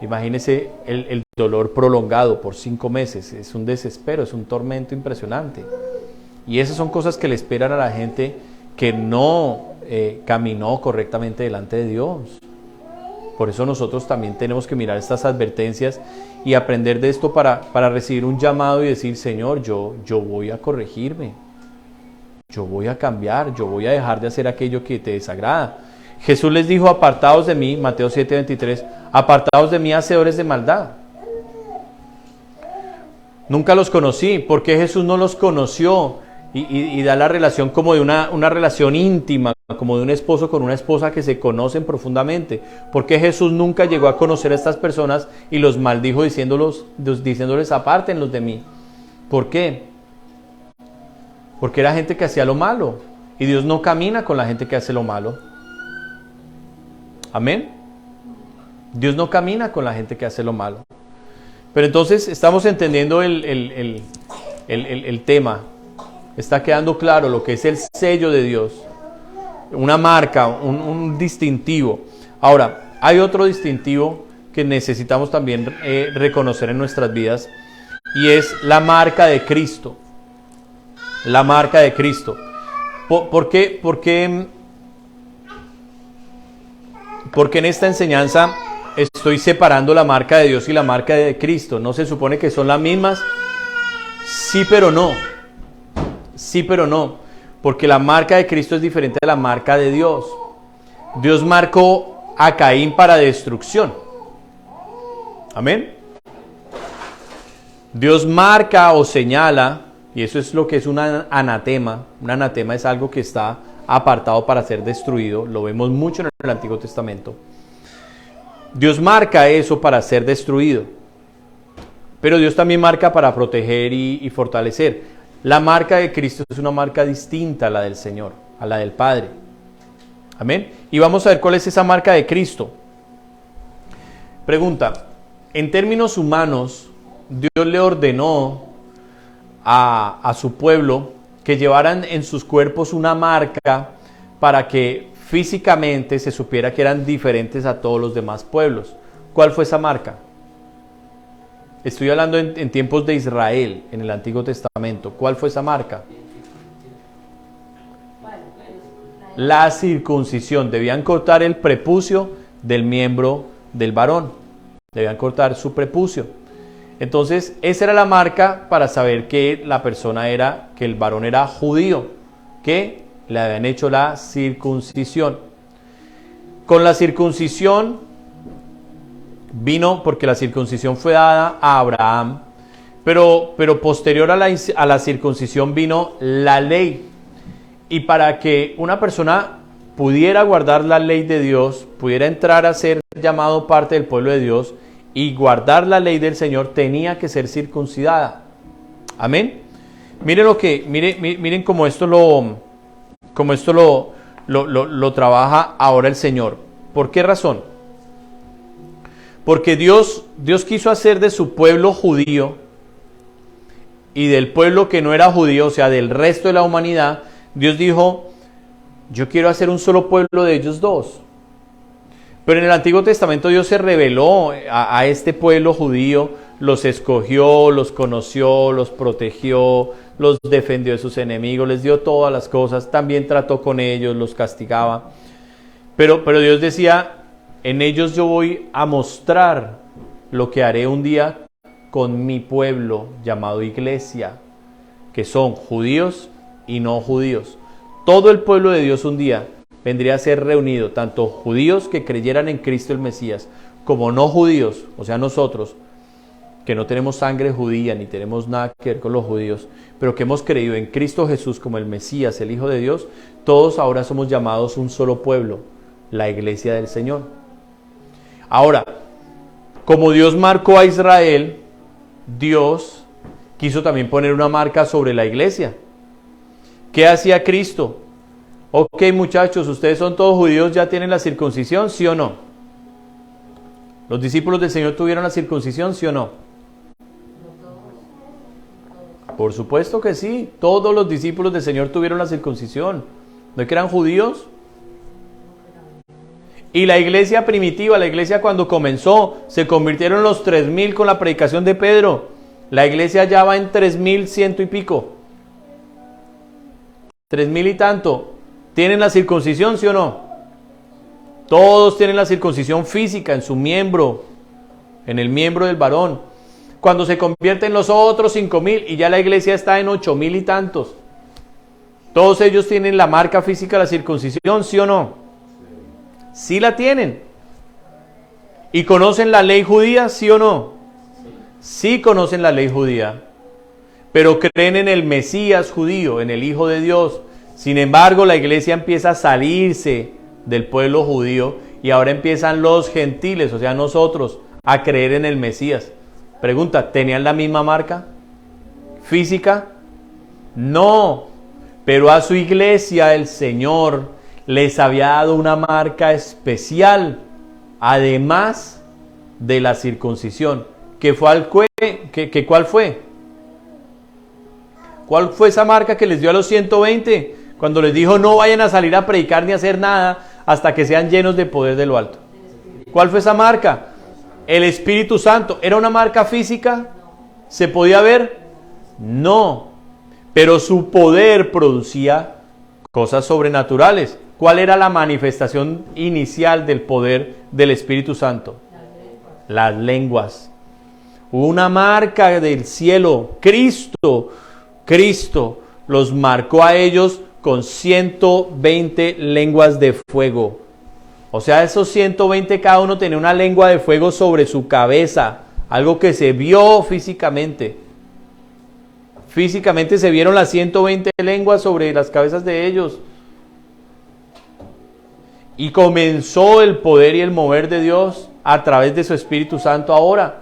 Imagínese el dolor prolongado por 5 meses, es un desespero, es un tormento impresionante. Y esas son cosas que le esperan a la gente que no caminó correctamente delante de Dios. Por eso nosotros también tenemos que mirar estas advertencias y aprender de esto para recibir un llamado y decir, Señor, yo voy a corregirme, yo voy a cambiar, yo voy a dejar de hacer aquello que te desagrada. Jesús les dijo, apartaos de mí, Mateo 7:23, apartaos de mí, hacedores de maldad. Nunca los conocí. ¿Por qué Jesús no los conoció? Y da la relación como de una relación íntima, como de un esposo con una esposa que se conocen profundamente. ¿Por qué Jesús nunca llegó a conocer a estas personas y los maldijo diciéndoles apártenlos de mí? ¿Por qué? Porque era gente que hacía lo malo. Y Dios no camina con la gente que hace lo malo. Amén. Dios no camina con la gente que hace lo malo. Pero entonces estamos entendiendo el tema. Está quedando claro lo que es el sello de Dios. Una marca, un distintivo. Ahora, hay otro distintivo que necesitamos también reconocer en nuestras vidas. Y es la marca de Cristo. La marca de Cristo. ¿Por qué? Porque en esta enseñanza estoy separando la marca de Dios y la marca de Cristo. ¿No se supone que son las mismas? Sí, pero no. Sí, pero no. Porque la marca de Cristo es diferente de la marca de Dios. Dios marcó a Caín para destrucción. Amén. Dios marca o señala, y eso es lo que es un anatema. Un anatema es algo que está apartado para ser destruido. Lo vemos mucho en el Antiguo Testamento. Dios marca eso para ser destruido. Pero Dios también marca para proteger y fortalecer. La marca de Cristo es una marca distinta a la del Señor, a la del Padre. Amén. Y vamos a ver cuál es esa marca de Cristo. Pregunta, en términos humanos, Dios le ordenó a su pueblo que llevaran en sus cuerpos una marca para que físicamente se supiera que eran diferentes a todos los demás pueblos. ¿Cuál fue esa marca? Estoy hablando en tiempos de Israel, en el Antiguo Testamento. ¿Cuál fue esa marca? La circuncisión. Debían cortar el prepucio del miembro del varón. Debían cortar su prepucio. Entonces, esa era la marca para saber que la persona era, que el varón era judío, que le habían hecho la circuncisión. Con la circuncisión vino, porque la circuncisión fue dada a Abraham, pero posterior a la circuncisión vino la ley. Y para que una persona pudiera guardar la ley de Dios, pudiera entrar a ser llamado parte del pueblo de Dios y guardar la ley del Señor, tenía que ser circuncidada. Amén. Miren cómo esto lo trabaja ahora el Señor. ¿Por qué razón? Porque Dios quiso hacer de su pueblo judío y del pueblo que no era judío, o sea, del resto de la humanidad, Dios dijo, yo quiero hacer un solo pueblo de ellos dos. Pero en el Antiguo Testamento Dios se reveló a este pueblo judío, los escogió, los conoció, los protegió, los defendió de sus enemigos, les dio todas las cosas, también trató con ellos, los castigaba. Pero Dios decía, en ellos yo voy a mostrar lo que haré un día con mi pueblo llamado iglesia, que son judíos y no judíos. Todo el pueblo de Dios un día vendría a ser reunido, tanto judíos que creyeran en Cristo el Mesías, como no judíos, o sea nosotros, que no tenemos sangre judía ni tenemos nada que ver con los judíos, pero que hemos creído en Cristo Jesús como el Mesías, el Hijo de Dios. Todos ahora somos llamados un solo pueblo, la iglesia del Señor. Ahora, como Dios marcó a Israel, Dios quiso también poner una marca sobre la iglesia. ¿Qué hacía Cristo? Ok, muchachos, ustedes son todos judíos, ¿ya tienen la circuncisión, sí o no? ¿Los discípulos del Señor tuvieron la circuncisión, sí o no? Por supuesto que sí, todos los discípulos del Señor tuvieron la circuncisión. ¿No es que eran judíos? Y la iglesia primitiva, la iglesia cuando comenzó, se convirtieron los 3,000 con la predicación de Pedro. La iglesia ya va en 3,100 y pico. 3,000 y tanto. ¿Tienen la circuncisión, sí o no? Todos tienen la circuncisión física en su miembro, en el miembro del varón. Cuando se convierten los otros 5,000 y ya la iglesia está en 8,000 y tantos. Todos ellos tienen la marca física de la circuncisión, ¿sí o no? Sí la tienen. ¿Y conocen la ley judía, sí o no? Sí conocen la ley judía, pero creen en el Mesías judío, en el Hijo de Dios. Sin embargo, la iglesia empieza a salirse del pueblo judío y ahora empiezan los gentiles, o sea, nosotros, a creer en el Mesías. Pregunta, ¿tenían la misma marca física? No, pero a su iglesia el Señor les había dado una marca especial, además de la circuncisión. ¿Cuál fue? ¿Cuál fue esa marca que les dio a los 120? Cuando les dijo, no vayan a salir a predicar ni a hacer nada hasta que sean llenos de poder de lo alto. ¿Cuál fue esa marca? El Espíritu Santo. ¿Era una marca física? ¿Se podía ver? No. Pero su poder producía cosas sobrenaturales. ¿Cuál era la manifestación inicial del poder del Espíritu Santo? Las lenguas. Una marca del cielo. Cristo los marcó a ellos con 120 lenguas de fuego. O sea, esos 120 cada uno tenía una lengua de fuego sobre su cabeza. Algo que se vio físicamente. Físicamente se vieron las 120 lenguas sobre las cabezas de ellos. Y comenzó el poder y el mover de Dios a través de su Espíritu Santo ahora.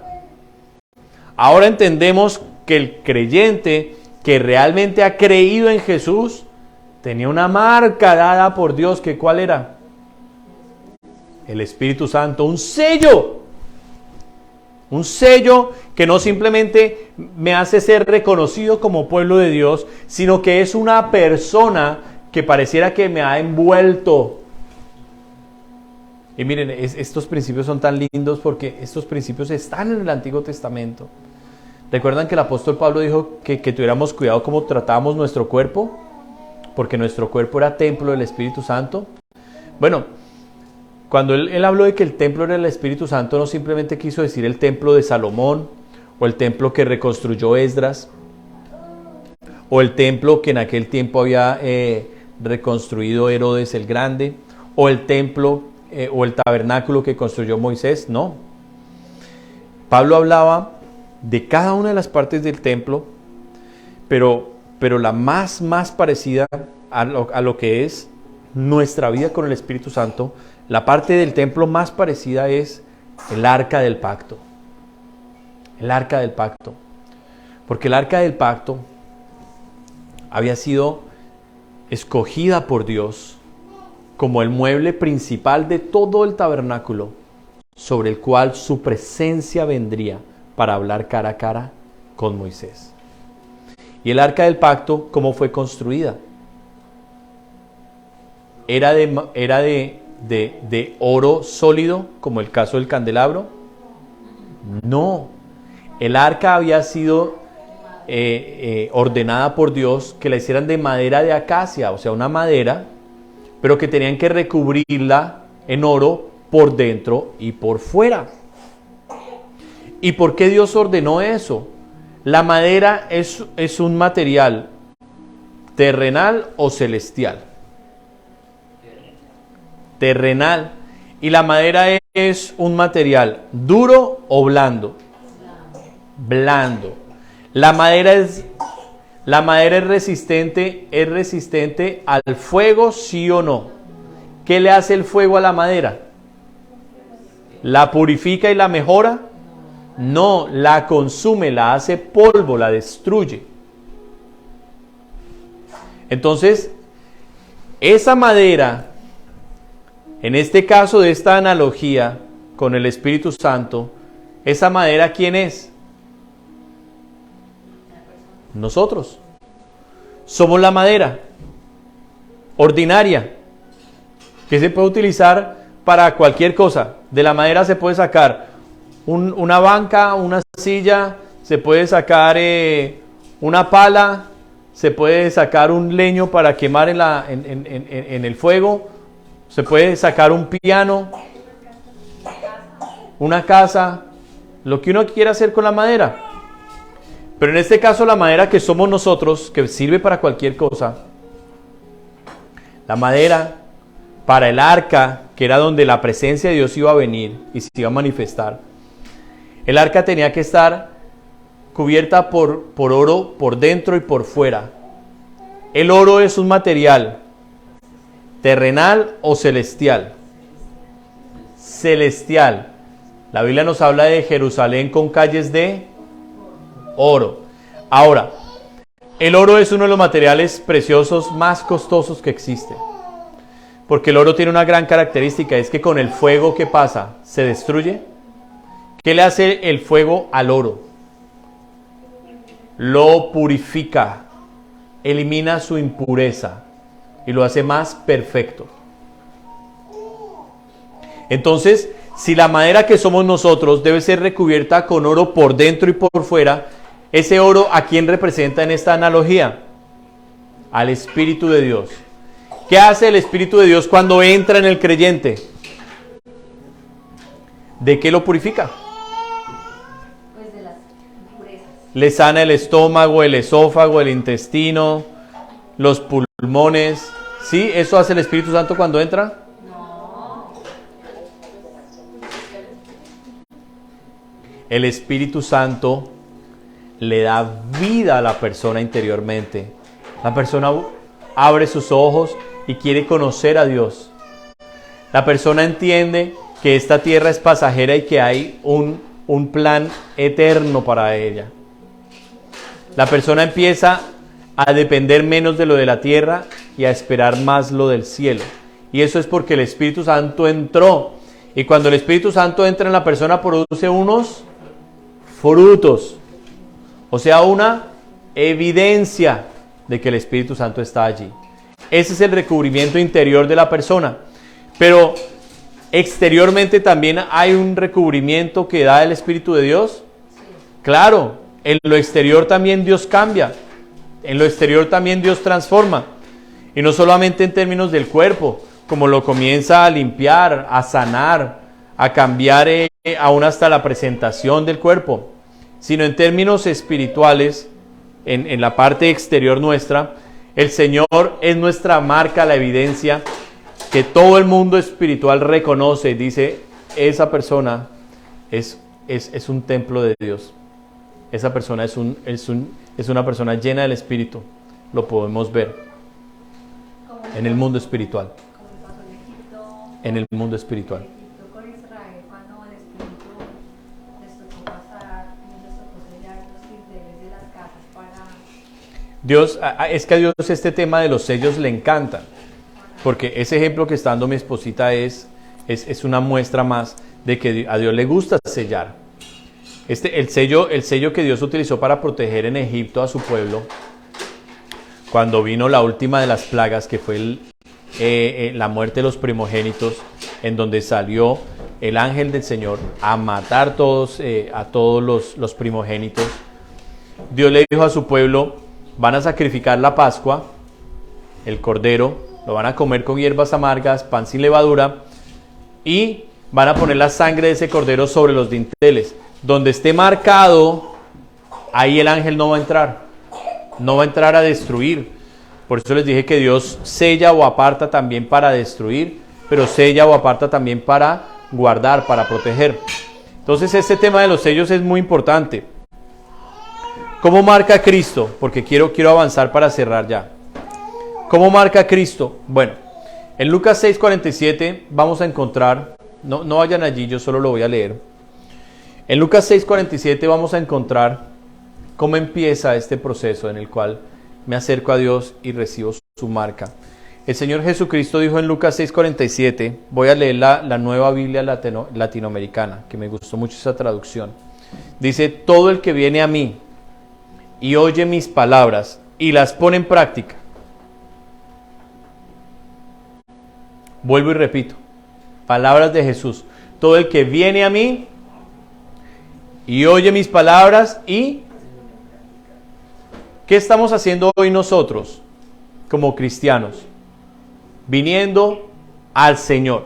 Ahora entendemos que el creyente que realmente ha creído en Jesús, tenía una marca dada por Dios, que ¿cuál era? El Espíritu Santo, un sello. Un sello que no simplemente me hace ser reconocido como pueblo de Dios, sino que es una persona que pareciera que me ha envuelto. Y miren, estos principios son tan lindos porque estos principios están en el Antiguo Testamento. ¿Recuerdan que el apóstol Pablo dijo que tuviéramos cuidado cómo tratábamos nuestro cuerpo? Porque nuestro cuerpo era templo del Espíritu Santo. Bueno, cuando él habló de que el templo era el Espíritu Santo, no simplemente quiso decir el templo de Salomón, o el templo que reconstruyó Esdras, o el templo que en aquel tiempo había reconstruido Herodes el Grande, o el templo o el tabernáculo que construyó Moisés. No. Pablo hablaba de cada una de las partes del templo, pero la más parecida a lo que es nuestra vida con el Espíritu Santo, la parte del templo más parecida es el arca del pacto. El arca del pacto. Porque el arca del pacto había sido escogida por Dios como el mueble principal de todo el tabernáculo, sobre el cual su presencia vendría para hablar cara a cara con Moisés. Y el arca del pacto, ¿cómo fue construida? ¿Era de oro sólido, como el caso del candelabro? No. El arca había sido ordenada por Dios que la hicieran de madera de acacia, o sea, una madera, pero que tenían que recubrirla en oro por dentro y por fuera. ¿Y por qué Dios ordenó eso? La madera es un material terrenal o celestial. Terrenal. Y la madera es un material duro o blando. Blando. La madera es resistente al fuego, sí o no. ¿Qué le hace el fuego a la madera? ¿La purifica y la mejora? No, la consume, la hace polvo, la destruye. Entonces, esa madera, en este caso de esta analogía con el Espíritu Santo, esa madera, ¿quién es? Nosotros. Somos la madera ordinaria que se puede utilizar para cualquier cosa. De la madera se puede sacar una banca, una silla, se puede sacar una pala, se puede sacar un leño para quemar en el fuego, se puede sacar un piano, una casa, lo que uno quiera hacer con la madera. Pero en este caso la madera que somos nosotros, que sirve para cualquier cosa, la madera para el arca, que era donde la presencia de Dios iba a venir y se iba a manifestar, el arca tenía que estar cubierta por oro por dentro y por fuera. El oro es un material terrenal o celestial. Celestial. La Biblia nos habla de Jerusalén con calles de oro. Ahora, el oro es uno de los materiales preciosos más costosos que existe. Porque el oro tiene una gran característica, es que con el fuego, ¿qué pasa? ¿Se destruye? ¿Qué le hace el fuego al oro? Lo purifica, elimina su impureza y lo hace más perfecto. Entonces, si la madera que somos nosotros debe ser recubierta con oro por dentro y por fuera, ese oro, ¿a quién representa en esta analogía? Al Espíritu de Dios. ¿Qué hace el Espíritu de Dios cuando entra en el creyente? ¿De qué lo purifica? Pues de las impurezas. Le sana el estómago, el esófago, el intestino, los pulmones. ¿Sí? ¿Eso hace el Espíritu Santo cuando entra? El Espíritu Santo le da vida a la persona interiormente. La persona abre sus ojos y quiere conocer a Dios. La persona entiende que esta tierra es pasajera y que hay un plan eterno para ella. La persona empieza a depender menos de lo de la tierra y a esperar más lo del cielo. Y eso es porque el Espíritu Santo entró. Y cuando el Espíritu Santo entra en la persona, produce unos frutos. O sea, una evidencia de que el Espíritu Santo está allí. Ese es el recubrimiento interior de la persona. Pero exteriormente también hay un recubrimiento que da el Espíritu de Dios. Claro, en lo exterior también Dios cambia. En lo exterior también Dios transforma. Y no solamente en términos del cuerpo, como lo comienza a limpiar, a sanar, a cambiar aún hasta la presentación del cuerpo, sino en términos espirituales, en la parte exterior nuestra, el Señor es nuestra marca, la evidencia que todo el mundo espiritual reconoce y dice, esa persona es un templo de Dios. Esa persona es una persona llena del Espíritu. Lo podemos ver en el mundo espiritual. Como pasó en Egipto, En el mundo espiritual. en Egipto con Israel, cuando el Espíritu les tocó pasar, les tocó sellar los dinteles de las casas para... Dios, es que a Dios este tema de los sellos le encanta. Porque ese ejemplo que está dando mi esposita es una muestra más de que a Dios le gusta sellar. El sello que Dios utilizó para proteger en Egipto a su pueblo, cuando vino la última de las plagas, que fue la muerte de los primogénitos, en donde salió el ángel del Señor a matar a todos los primogénitos. Dios le dijo a su pueblo, van a sacrificar la Pascua, el cordero, lo van a comer con hierbas amargas, pan sin levadura, y van a poner la sangre de ese cordero sobre los dinteles. Donde esté marcado, ahí el ángel no va a entrar. No va a entrar a destruir. Por eso les dije que Dios sella o aparta también para destruir, pero sella o aparta también para guardar, para proteger. Entonces este tema de los sellos es muy importante. ¿Cómo marca Cristo? Porque quiero avanzar para cerrar ya. ¿Cómo marca Cristo? Bueno, en Lucas 6:47 vamos a encontrar, no vayan allí, yo solo lo voy a leer. En Lucas 6:47 vamos a encontrar cómo empieza este proceso en el cual me acerco a Dios y recibo su marca. El Señor Jesucristo dijo en Lucas 6:47, voy a leer la Nueva Biblia Latinoamericana, que me gustó mucho esa traducción. Dice, todo el que viene a mí y oye mis palabras y las pone en práctica. Vuelvo y repito, palabras de Jesús. Todo el que viene a mí y oye mis palabras y... ¿Qué estamos haciendo hoy nosotros como cristianos? Viniendo al Señor.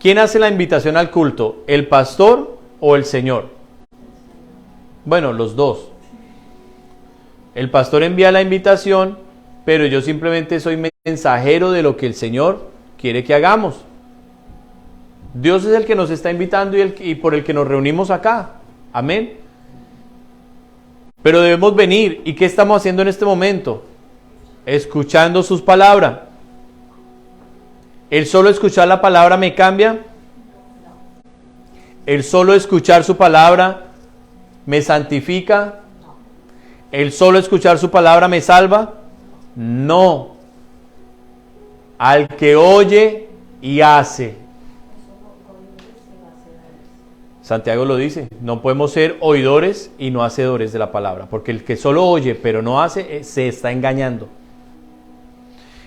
¿Quién hace la invitación al culto? ¿El pastor o el Señor? Bueno, los dos. El pastor envía la invitación, pero yo simplemente soy mensajero de lo que el Señor quiere que hagamos. Dios es el que nos está invitando y por el que nos reunimos acá. Amén. Pero debemos venir. ¿Y qué estamos haciendo en este momento? Escuchando sus palabras. ¿El solo escuchar la palabra me cambia? ¿El solo escuchar su palabra me santifica? ¿El solo escuchar su palabra me salva? No. Al que oye y hace. Santiago lo dice, no podemos ser oidores y no hacedores de la palabra, porque el que solo oye pero no hace, se está engañando.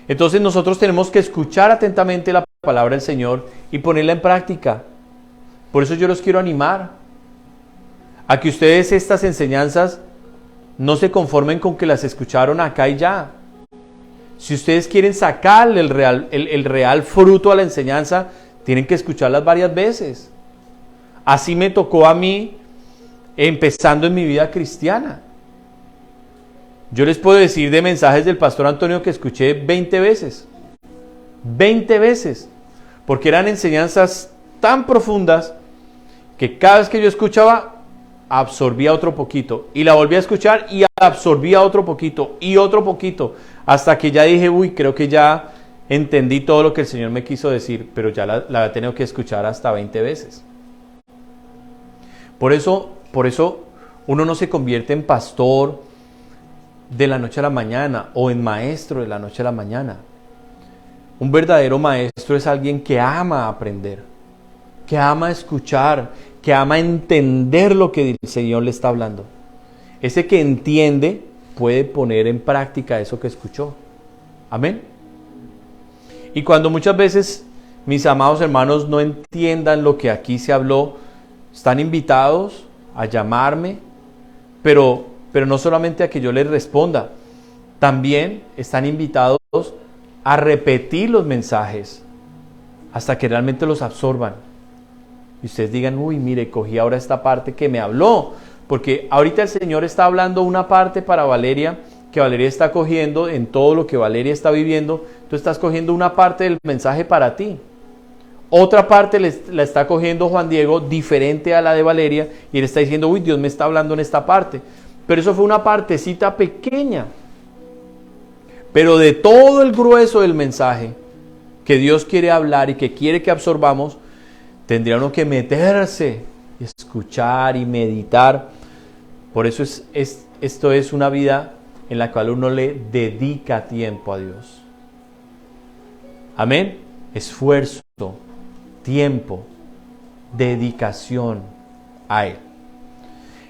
Entonces nosotros tenemos que escuchar atentamente la palabra del Señor y ponerla en práctica. Por eso yo los quiero animar a que ustedes estas enseñanzas no se conformen con que las escucharon acá y ya. Si ustedes quieren sacarle el real fruto a la enseñanza, tienen que escucharlas varias veces. Así me tocó a mí empezando en mi vida cristiana. Yo les puedo decir de mensajes del pastor Antonio que escuché 20 veces. 20 veces. Porque eran enseñanzas tan profundas que cada vez que yo escuchaba, absorbía otro poquito. Y la volvía a escuchar y absorbía otro poquito y otro poquito. Hasta que ya dije, uy, creo que ya entendí todo lo que el Señor me quiso decir. Pero ya la he tenido que escuchar hasta 20 veces. Por eso uno no se convierte en pastor de la noche a la mañana o en maestro de la noche a la mañana. Un verdadero maestro es alguien que ama aprender, que ama escuchar, que ama entender lo que el Señor le está hablando. Ese que entiende puede poner en práctica eso que escuchó. Amén. Y cuando muchas veces mis amados hermanos no entiendan lo que aquí se habló, están invitados a llamarme, pero no solamente a que yo les responda, también están invitados a repetir los mensajes hasta que realmente los absorban. Y ustedes digan, uy, mire, cogí ahora esta parte que me habló, porque ahorita el Señor está hablando una parte para Valeria, que Valeria está cogiendo en todo lo que Valeria está viviendo. Tú estás cogiendo una parte del mensaje para ti. Otra parte la está cogiendo Juan Diego, diferente a la de Valeria, y él está diciendo, uy, Dios me está hablando en esta parte. Pero eso fue una partecita pequeña. Pero de todo el grueso del mensaje que Dios quiere hablar y que quiere que absorbamos, tendría uno que meterse, y escuchar y meditar. Por eso esto es una vida en la cual uno le dedica tiempo a Dios. Amén. Esfuerzo, tiempo, dedicación a Él.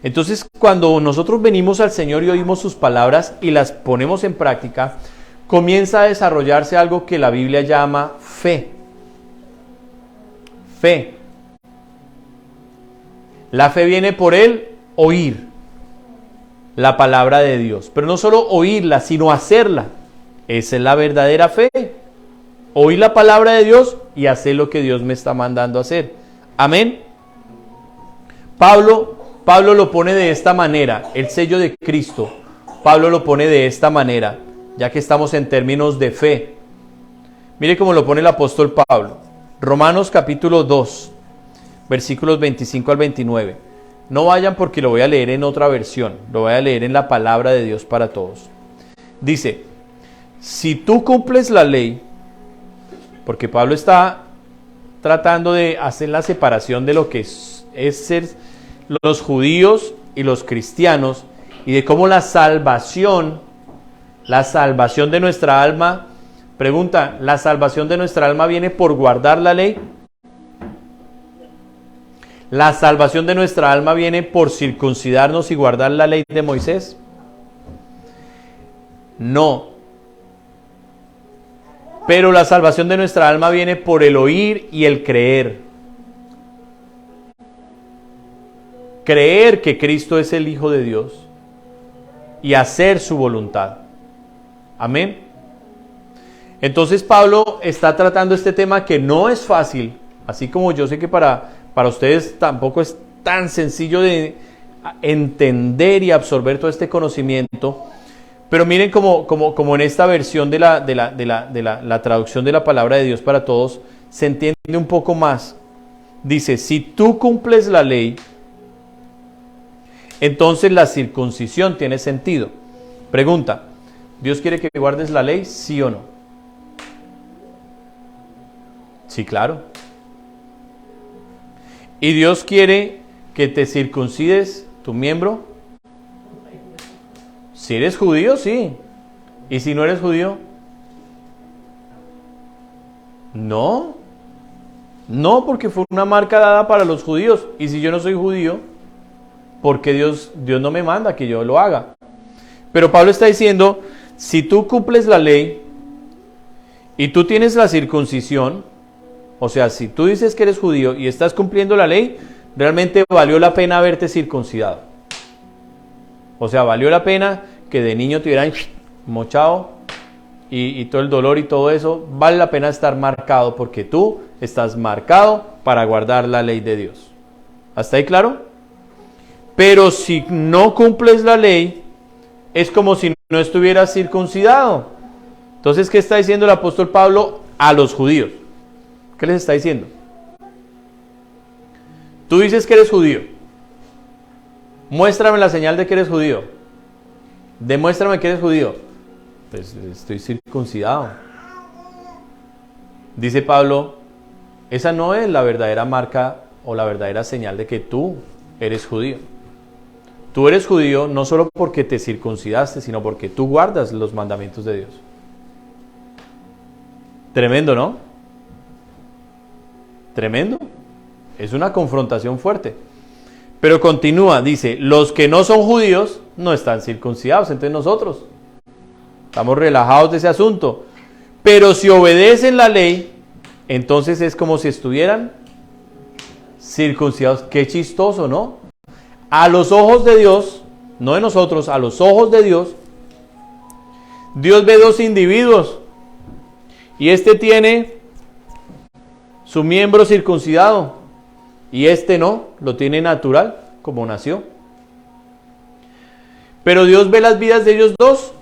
Entonces, cuando nosotros venimos al Señor y oímos sus palabras y las ponemos en práctica, comienza a desarrollarse algo que la Biblia llama fe. Fe. La fe viene por el oír la palabra de Dios. Pero no solo oírla, sino hacerla. Esa es la verdadera fe. Oír la palabra de Dios y hacer lo que Dios me está mandando a hacer. Amén. Pablo lo pone de esta manera. El sello de Cristo, Pablo lo pone de esta manera, ya que estamos en términos de fe. Mire cómo lo pone el apóstol Pablo. Romanos capítulo 2, versículos 25 al 29. No vayan porque lo voy a leer en otra versión. Lo voy a leer en la palabra de Dios para todos. Dice, si tú cumples la ley, porque Pablo está tratando de hacer la separación de lo que es ser los judíos y los cristianos, y de cómo la salvación de nuestra alma, pregunta, ¿la salvación de nuestra alma viene por guardar la ley? ¿La salvación de nuestra alma viene por circuncidarnos y guardar la ley de Moisés? No. Pero la salvación de nuestra alma viene por el oír y el creer. Creer que Cristo es el Hijo de Dios y hacer su voluntad. Amén. Entonces Pablo está tratando este tema que no es fácil, así como yo sé que para ustedes tampoco es tan sencillo de entender y absorber todo este conocimiento. Pero miren como en esta versión de la traducción de la palabra de Dios para todos, se entiende un poco más. Dice, si tú cumples la ley, entonces la circuncisión tiene sentido. Pregunta, ¿Dios quiere que guardes la ley? ¿Sí o no? Sí, claro. ¿Y Dios quiere que te circuncides tu miembro? Si eres judío, sí. ¿Y si no eres judío? No. No, porque fue una marca dada para los judíos. Y si yo no soy judío, ¿por qué Dios no me manda que yo lo haga? Pero Pablo está diciendo, si tú cumples la ley y tú tienes la circuncisión, o sea, si tú dices que eres judío y estás cumpliendo la ley, realmente valió la pena haberte circuncidado. O sea, valió la pena que de niño te hubieran mochado y todo el dolor y todo eso. Vale la pena estar marcado porque tú estás marcado para guardar la ley de Dios. ¿Hasta ahí claro? Pero si no cumples la ley, es como si no estuvieras circuncidado. Entonces, ¿qué está diciendo el apóstol Pablo a los judíos? ¿Qué les está diciendo? Tú dices que eres judío. Muéstrame la señal de que eres judío. Demuéstrame que eres judío. Pues estoy circuncidado. Dice Pablo, esa no es la verdadera marca o la verdadera señal de que tú eres judío. Tú eres judío no solo porque te circuncidaste, sino porque tú guardas los mandamientos de Dios. Tremendo, ¿no? Tremendo. Es una confrontación fuerte. Pero continúa, dice, los que no son judíos no están circuncidados. Entonces nosotros estamos relajados de ese asunto. Pero si obedecen la ley, entonces es como si estuvieran circuncidados. Qué chistoso, ¿no? A los ojos de Dios, no de nosotros, a los ojos de Dios, Dios ve dos individuos. Y este tiene su miembro circuncidado. Y este no, lo tiene natural, como nació. Pero Dios ve las vidas de ellos dos.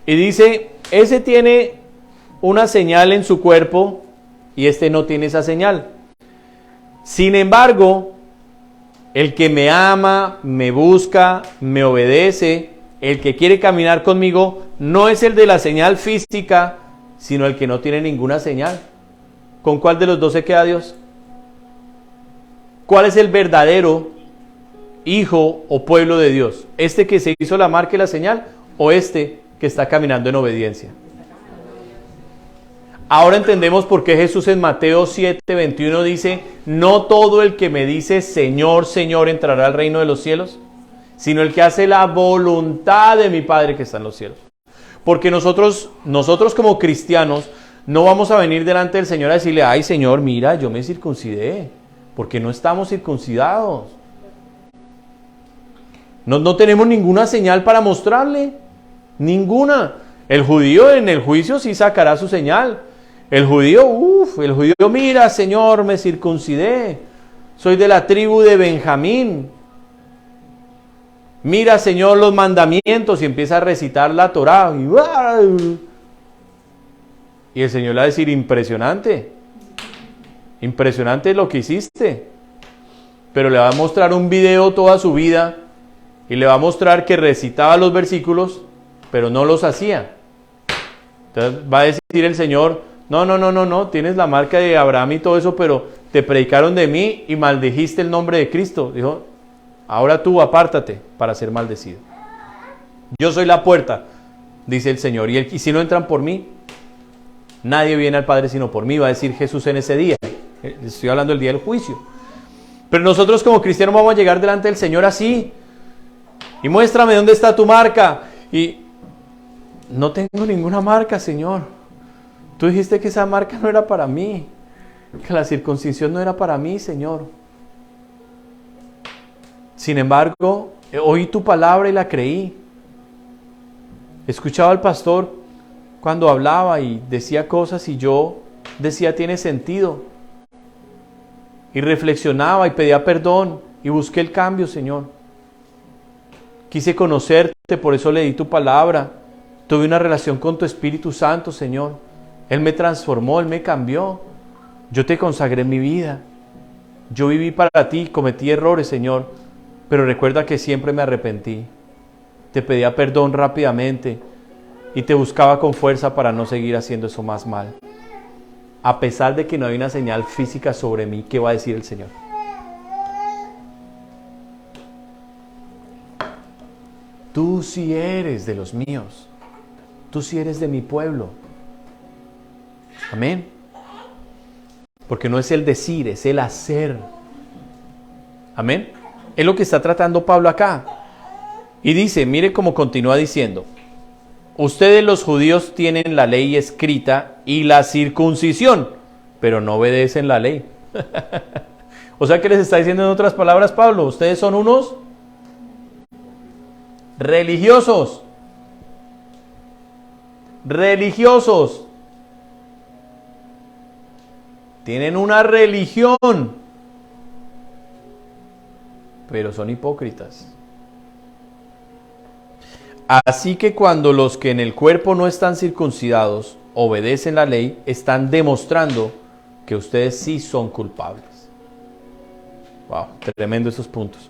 Y dice, ese tiene una señal en su cuerpo y este no tiene esa señal. Sin embargo, el que me ama, me busca, me obedece, el que quiere caminar conmigo, no es el de la señal física, sino el que no tiene ninguna señal. ¿Con cuál de los dos se queda Dios? ¿Cuál es el verdadero hijo o pueblo de Dios? ¿Este que se hizo la marca y la señal o este que está caminando en obediencia? Ahora entendemos por qué Jesús en Mateo 7:21 dice, no todo el que me dice Señor, Señor entrará al reino de los cielos, sino el que hace la voluntad de mi Padre que está en los cielos. Porque nosotros como cristianos no vamos a venir delante del Señor a decirle, ay Señor, mira, yo me circuncidé, porque no estamos circuncidados. No tenemos ninguna señal para mostrarle, ninguna. El judío en el juicio sí sacará su señal. El judío, mira, Señor, me circuncidé, soy de la tribu de Benjamín. Mira, Señor, los mandamientos, y empieza a recitar la Torá. Y el Señor le va a decir, impresionante lo que hiciste. Pero le va a mostrar un video toda su vida y le va a mostrar que recitaba los versículos, pero no los hacía. Entonces va a decir el Señor, no, tienes la marca de Abraham y todo eso, pero te predicaron de mí y maldijiste el nombre de Cristo. Dijo, ahora tú apártate para ser maldecido. Yo soy la puerta, dice el Señor, y si no entran por mí, nadie viene al Padre sino por mí, va a decir Jesús en ese día. Estoy hablando del día del juicio. Pero nosotros como cristianos vamos a llegar delante del Señor así. Y muéstrame dónde está tu marca. Y no tengo ninguna marca, Señor. Tú dijiste que esa marca no era para mí, que la circuncisión no era para mí, Señor. Sin embargo, oí tu palabra y la creí. Escuchaba al pastor cuando hablaba y decía cosas y yo decía, tiene sentido. Y reflexionaba y pedía perdón y busqué el cambio, Señor. Quise conocerte, por eso leí tu palabra. Tuve una relación con tu Espíritu Santo, Señor. Él me transformó, Él me cambió. Yo te consagré mi vida. Yo viví para ti, cometí errores, Señor. Pero recuerda que siempre me arrepentí. Te pedía perdón rápidamente y te buscaba con fuerza para no seguir haciendo eso más mal. A pesar de que no hay una señal física sobre mí, ¿qué va a decir el Señor? Tú sí eres de los míos. Tú sí eres de mi pueblo. Amén. Porque no es el decir, es el hacer. Amén. Es lo que está tratando Pablo acá. Y dice, mire cómo continúa diciendo. Ustedes los judíos tienen la ley escrita y la circuncisión, pero no obedecen la ley. O sea, ¿qué les está diciendo en otras palabras Pablo? Ustedes son unos religiosos. Religiosos. Tienen una religión, pero son hipócritas. Así que cuando los que en el cuerpo no están circuncidados obedecen la ley, están demostrando que ustedes sí son culpables. Wow, tremendo esos puntos.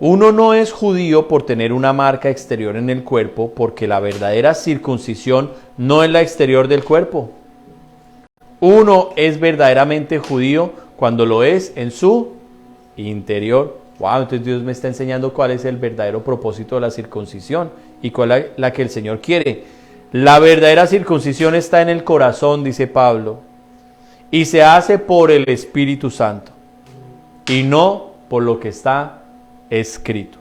Uno no es judío por tener una marca exterior en el cuerpo, porque la verdadera circuncisión no es la exterior del cuerpo. Uno es verdaderamente judío cuando lo es en su interior. Wow, entonces Dios me está enseñando cuál es el verdadero propósito de la circuncisión y cuál es la que el Señor quiere. La verdadera circuncisión está en el corazón, dice Pablo, y se hace por el Espíritu Santo y no por lo que está escrito.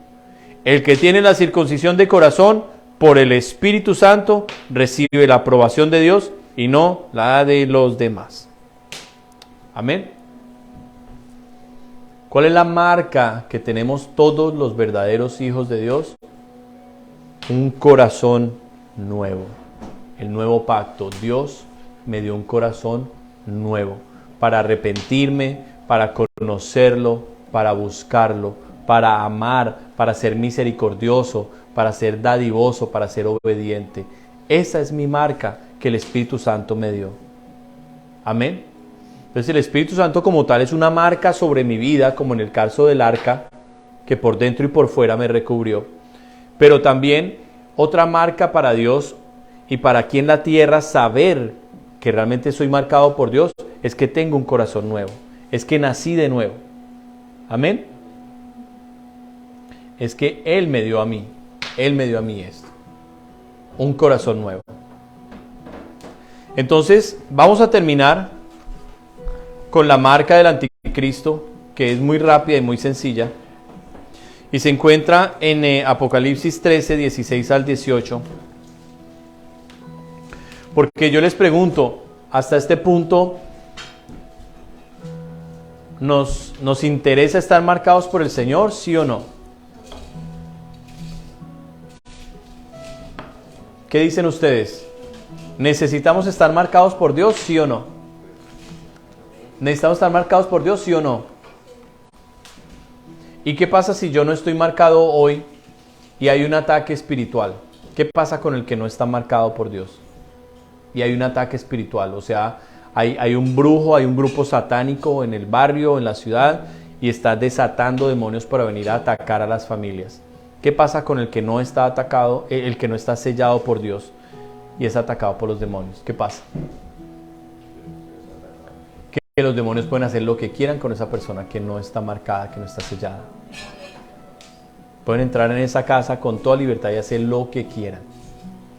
El que tiene la circuncisión de corazón por el Espíritu Santo recibe la aprobación de Dios y no la de los demás. Amén. ¿Cuál es la marca que tenemos todos los verdaderos hijos de Dios? Un corazón nuevo. El nuevo pacto. Dios me dio un corazón nuevo para arrepentirme, para conocerlo, para buscarlo, para amar, para ser misericordioso, para ser dadivoso, para ser obediente. Esa es mi marca que el Espíritu Santo me dio. Amén. Entonces el Espíritu Santo como tal es una marca sobre mi vida, como en el caso del arca, que por dentro y por fuera me recubrió. Pero también otra marca para Dios y para aquí en la tierra saber que realmente soy marcado por Dios es que tengo un corazón nuevo, es que nací de nuevo. Amén. Es que Él me dio a mí esto, un corazón nuevo. Entonces vamos a terminar con la marca del anticristo, que es muy rápida y muy sencilla, y se encuentra en Apocalipsis 13, 16 al 18. Porque yo les pregunto, hasta este punto, ¿nos interesa estar marcados por el Señor, sí o no? ¿Qué dicen ustedes? ¿Necesitamos estar marcados por Dios, sí o no? ¿Necesitamos estar marcados por Dios, sí o no? ¿Y qué pasa si yo no estoy marcado hoy y hay un ataque espiritual? ¿Qué pasa con el que no está marcado por Dios? Y hay un ataque espiritual, o sea, hay un brujo, hay un grupo satánico en el barrio, en la ciudad, y está desatando demonios para venir a atacar a las familias. ¿Qué pasa con el que no está atacado, el que no está sellado por Dios y es atacado por los demonios? ¿Qué pasa? Que los demonios pueden hacer lo que quieran con esa persona que no está marcada, que no está sellada. Pueden entrar en esa casa con toda libertad y hacer lo que quieran.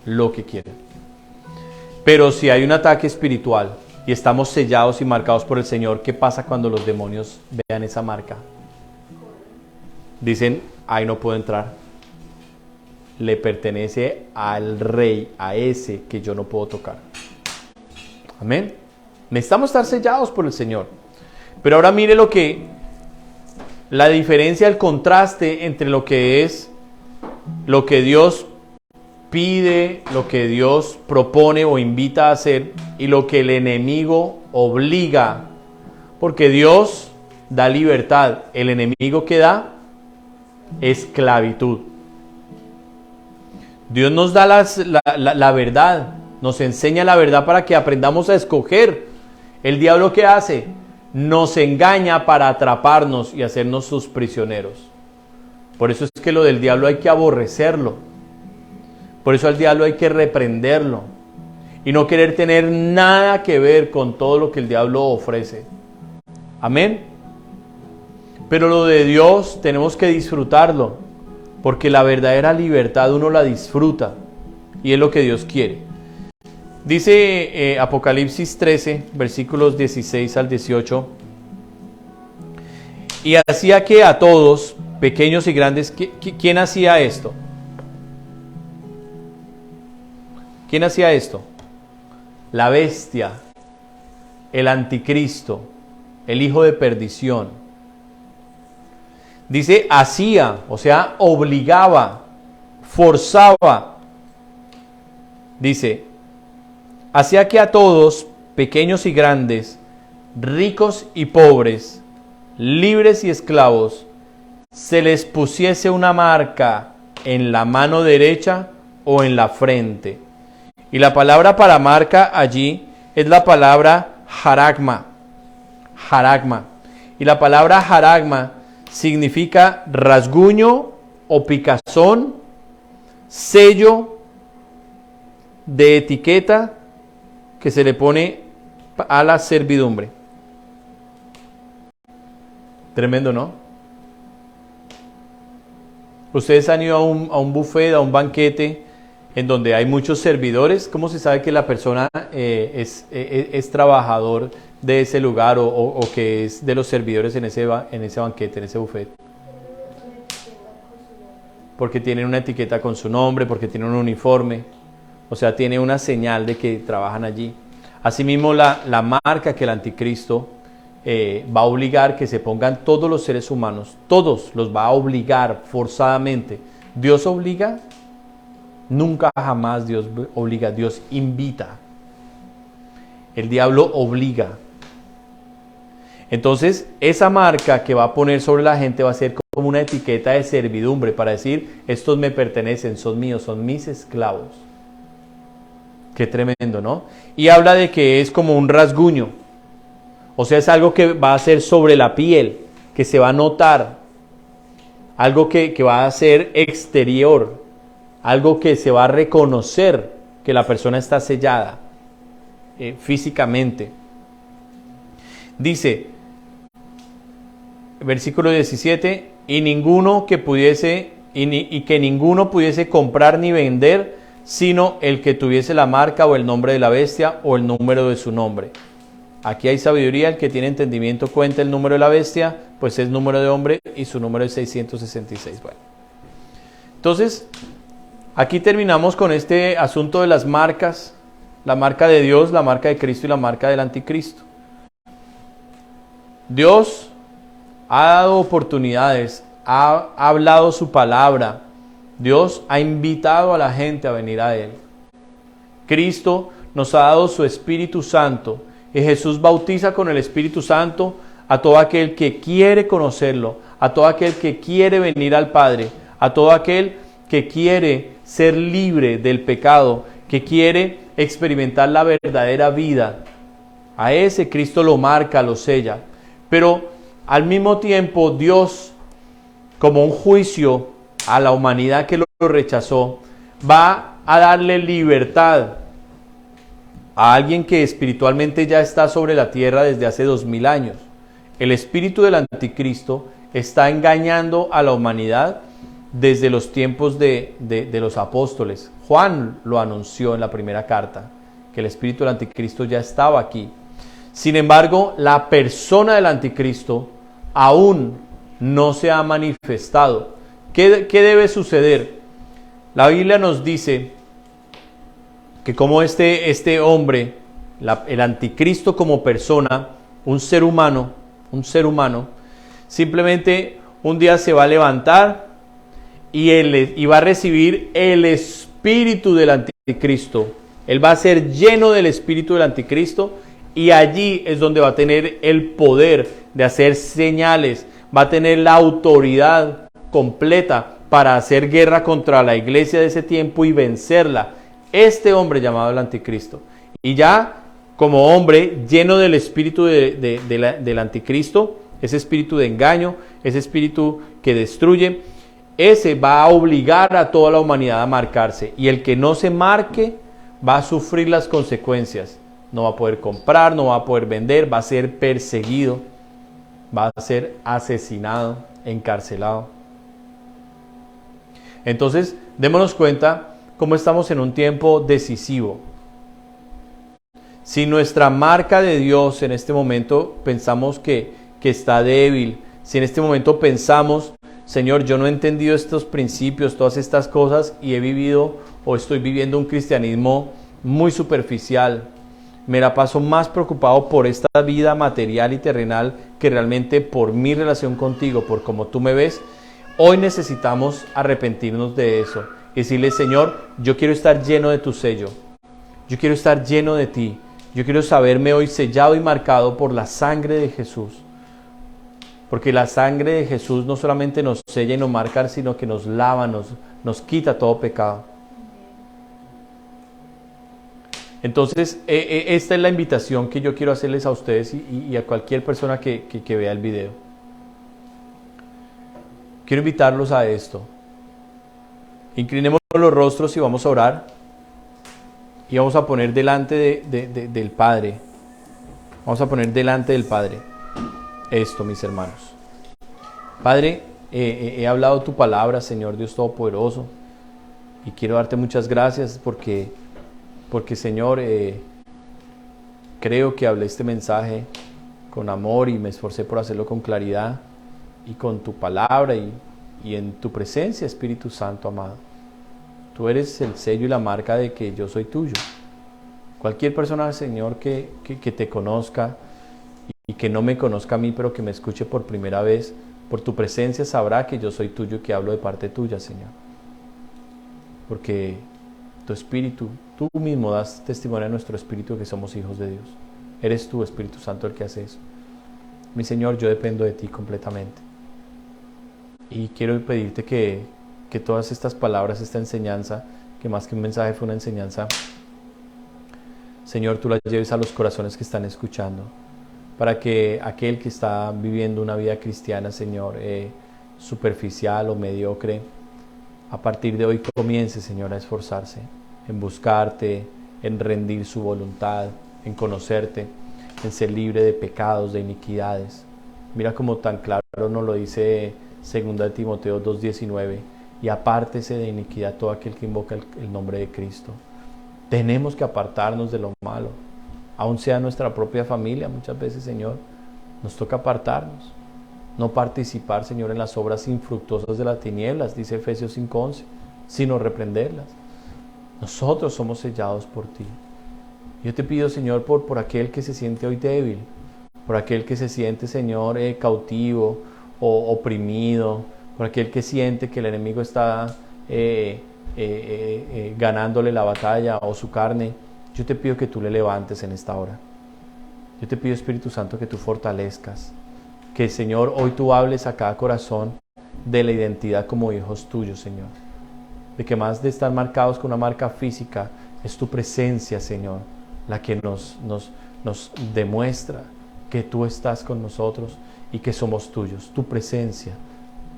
Lo que quieran. Pero si hay un ataque espiritual y estamos sellados y marcados por el Señor, ¿qué pasa cuando los demonios vean esa marca? Dicen, ahí no puedo entrar. Le pertenece al rey, a ese que yo no puedo tocar. Amén. Necesitamos estar sellados por el Señor. Pero ahora mire la diferencia, el contraste entre lo que es, lo que Dios pide, lo que Dios propone o invita a hacer y lo que el enemigo obliga. Porque Dios da libertad. El enemigo que da esclavitud. Dios nos da la verdad, nos enseña la verdad para que aprendamos a escoger. El diablo, ¿qué hace? Nos engaña para atraparnos y hacernos sus prisioneros. Por eso es que lo del diablo hay que aborrecerlo. Por eso al diablo hay que reprenderlo. Y no querer tener nada que ver con todo lo que el diablo ofrece. Amén. Pero lo de Dios tenemos que disfrutarlo. Porque la verdadera libertad uno la disfruta. Y es lo que Dios quiere. Dice Apocalipsis 13, versículos 16 al 18. Y hacía que a todos, pequeños y grandes, ¿quién hacía esto? ¿Quién hacía esto? La bestia, el anticristo, el hijo de perdición. Dice hacía, o sea, obligaba, forzaba. Dice, hacía que a todos, pequeños y grandes, ricos y pobres, libres y esclavos, se les pusiese una marca en la mano derecha o en la frente. Y la palabra para marca allí es la palabra jaragma. Jaragma. Y la palabra jaragma significa rasguño o picazón, sello de etiqueta que se le pone a la servidumbre. Tremendo, ¿no? Ustedes han ido a un buffet, a un banquete, en donde hay muchos servidores. ¿Cómo se sabe que la persona es trabajador de ese lugar o que es de los servidores en ese banquete, en ese buffet? Porque tienen una etiqueta con su nombre, porque tienen un uniforme, o sea, tiene una señal de que trabajan allí. Asimismo, la marca que el anticristo va a obligar que se pongan todos los seres humanos, todos los va a obligar forzadamente. ¿Dios obliga? Nunca jamás Dios obliga, Dios invita. El diablo obliga. Entonces, esa marca que va a poner sobre la gente va a ser como una etiqueta de servidumbre para decir, estos me pertenecen, son míos, son mis esclavos. Qué tremendo, ¿no? Y habla de que es como un rasguño. O sea, es algo que va a ser sobre la piel, que se va a notar. Algo que va a ser exterior. Algo que se va a reconocer que la persona está sellada físicamente. Dice, versículo 17, y que ninguno pudiese comprar ni vender, sino el que tuviese la marca o el nombre de la bestia o el número de su nombre. Aquí hay sabiduría, el que tiene entendimiento cuenta el número de la bestia, pues es número de hombre y su número es 666. Bueno, entonces, aquí terminamos con este asunto de las marcas, la marca de Dios, la marca de Cristo y la marca del anticristo. Dios ha dado oportunidades, ha hablado su palabra, Dios ha invitado a la gente a venir a Él. Cristo nos ha dado su Espíritu Santo y Jesús bautiza con el Espíritu Santo a todo aquel que quiere conocerlo, a todo aquel que quiere venir al Padre, a todo aquel que quiere ser libre del pecado, que quiere experimentar la verdadera vida. A ese Cristo lo marca, lo sella. Pero al mismo tiempo Dios, como un juicio a la humanidad que lo rechazó, va a darle libertad a alguien que espiritualmente ya está sobre la tierra desde hace 2000 años. El espíritu del anticristo está engañando a la humanidad desde los tiempos de los apóstoles. Juan lo anunció en la primera carta, que el espíritu del anticristo ya estaba aquí. Sin embargo, la persona del anticristo aún no se ha manifestado. ¿Qué debe suceder? La Biblia nos dice que como este hombre, el anticristo como persona, un ser humano, simplemente un día se va a levantar y va a recibir el espíritu del anticristo. Él va a ser lleno del espíritu del anticristo y allí es donde va a tener el poder de hacer señales, va a tener la autoridad completa para hacer guerra contra la iglesia de ese tiempo y vencerla. Este hombre llamado el anticristo. Y ya como hombre lleno del espíritu del anticristo, ese espíritu de engaño, ese espíritu que destruye, ese va a obligar a toda la humanidad a marcarse. Y el que no se marque va a sufrir las consecuencias. No va a poder comprar, no va a poder vender, va a ser perseguido, va a ser asesinado, encarcelado. Entonces, démonos cuenta cómo estamos en un tiempo decisivo. Si nuestra marca de Dios en este momento pensamos que está débil, si en este momento pensamos, Señor, yo no he entendido estos principios, todas estas cosas y he vivido o estoy viviendo un cristianismo muy superficial, me la paso más preocupado por esta vida material y terrenal que realmente por mi relación contigo, por cómo tú me ves. Hoy necesitamos arrepentirnos de eso y decirle, Señor, yo quiero estar lleno de tu sello, yo quiero estar lleno de ti, yo quiero saberme hoy sellado y marcado por la sangre de Jesús, porque la sangre de Jesús no solamente nos sella y nos marca, sino que nos lava, nos quita todo pecado. Entonces, esta es la invitación que yo quiero hacerles a ustedes y a cualquier persona que vea el video. Quiero invitarlos a esto. Inclinemos los rostros y vamos a orar. Y vamos a poner delante del Padre. Vamos a poner delante del Padre esto, mis hermanos. Padre, he hablado tu palabra, Señor Dios Todopoderoso. Y quiero darte muchas gracias porque Señor, creo que hablé este mensaje con amor y me esforcé por hacerlo con claridad y con tu palabra y en tu presencia, Espíritu Santo amado. Tú eres el sello y la marca de que yo soy tuyo. Cualquier persona, Señor, que te conozca y que no me conozca a mí, pero que me escuche por primera vez, por tu presencia sabrá que yo soy tuyo y que hablo de parte tuya, Señor. Porque tu Espíritu, tú mismo das testimonio a nuestro Espíritu que somos hijos de Dios. Eres tú, Espíritu Santo, el que hace eso. Mi Señor, yo dependo de ti completamente. Y quiero pedirte que todas estas palabras, esta enseñanza, que más que un mensaje fue una enseñanza, Señor, tú las lleves a los corazones que están escuchando, para que aquel que está viviendo una vida cristiana, Señor, superficial o mediocre, a partir de hoy comience, Señor, a esforzarse en buscarte, en rendir su voluntad, en conocerte, en ser libre de pecados, de iniquidades. Mira cómo tan claro nos lo dice 2 Timoteo 2:19, y apártese de iniquidad todo aquel que invoca el nombre de Cristo. Tenemos que apartarnos de lo malo, aun sea nuestra propia familia. Muchas veces, Señor, nos toca apartarnos, no participar, Señor, en las obras infructuosas de las tinieblas, dice Efesios 5:11, sino reprenderlas. Nosotros somos sellados por ti. Yo te pido, Señor, por aquel que se siente hoy débil, por aquel que se siente, Señor, cautivo o oprimido, por aquel que siente que el enemigo está ganándole la batalla o su carne. Yo te pido que tú le levantes en esta hora. Yo te pido, Espíritu Santo, que tú fortalezcas, que, Señor, hoy tú hables a cada corazón de la identidad como hijos tuyos, Señor. De que más de estar marcados con una marca física, es tu presencia, Señor, la que nos demuestra que tú estás con nosotros y que somos tuyos. Tu presencia,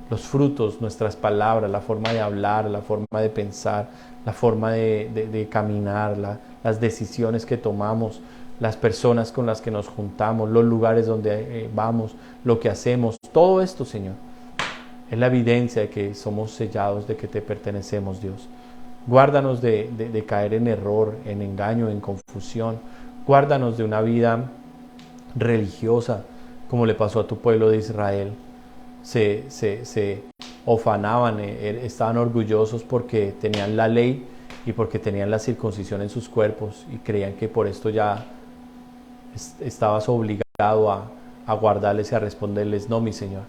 los frutos, nuestras palabras, la forma de hablar, la forma de pensar, la forma de caminar, las decisiones que tomamos, las personas con las que nos juntamos, los lugares donde vamos, lo que hacemos, todo esto, Señor, es la evidencia de que somos sellados, de que te pertenecemos, Dios. Guárdanos de caer en error, en engaño, en confusión. Guárdanos de una vida religiosa, como le pasó a tu pueblo de Israel. Se ofanaban, estaban orgullosos porque tenían la ley y porque tenían la circuncisión en sus cuerpos y creían que por esto ya estabas obligado a guardarles y a responderles: no, mi Señor,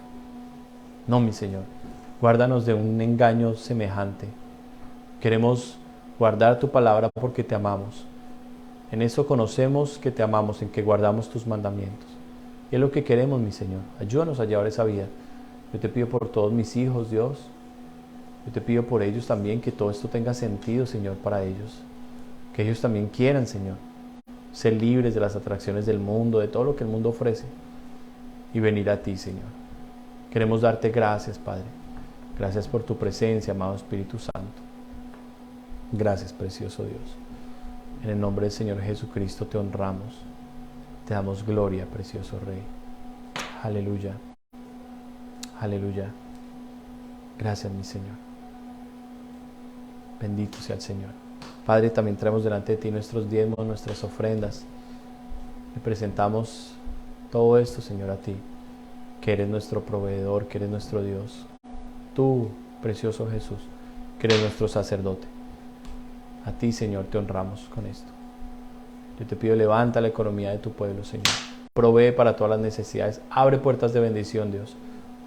no, mi Señor. Guárdanos de un engaño semejante. Queremos guardar tu palabra porque te amamos. En eso conocemos que te amamos, en que guardamos tus mandamientos. Y es lo que queremos, mi Señor. Ayúdanos a llevar esa vida. Yo te pido por todos mis hijos, Dios. Yo te pido por ellos también que todo esto tenga sentido, Señor, para ellos. Que ellos también quieran, Señor, ser libres de las atracciones del mundo, de todo lo que el mundo ofrece, y venir a ti, Señor. Queremos darte gracias, Padre. Gracias por tu presencia, amado Espíritu Santo. Gracias, precioso Dios. En el nombre del Señor Jesucristo te honramos. Te damos gloria, precioso Rey. Aleluya. Aleluya. Gracias, mi Señor. Bendito sea el Señor. Padre, también traemos delante de ti nuestros diezmos, nuestras ofrendas. Le presentamos todo esto, Señor, a ti, que eres nuestro proveedor, que eres nuestro Dios. Tú, precioso Jesús, que eres nuestro sacerdote. A ti, Señor, te honramos con esto. Yo te pido, levanta la economía de tu pueblo, Señor. Provee para todas las necesidades. Abre puertas de bendición, Dios,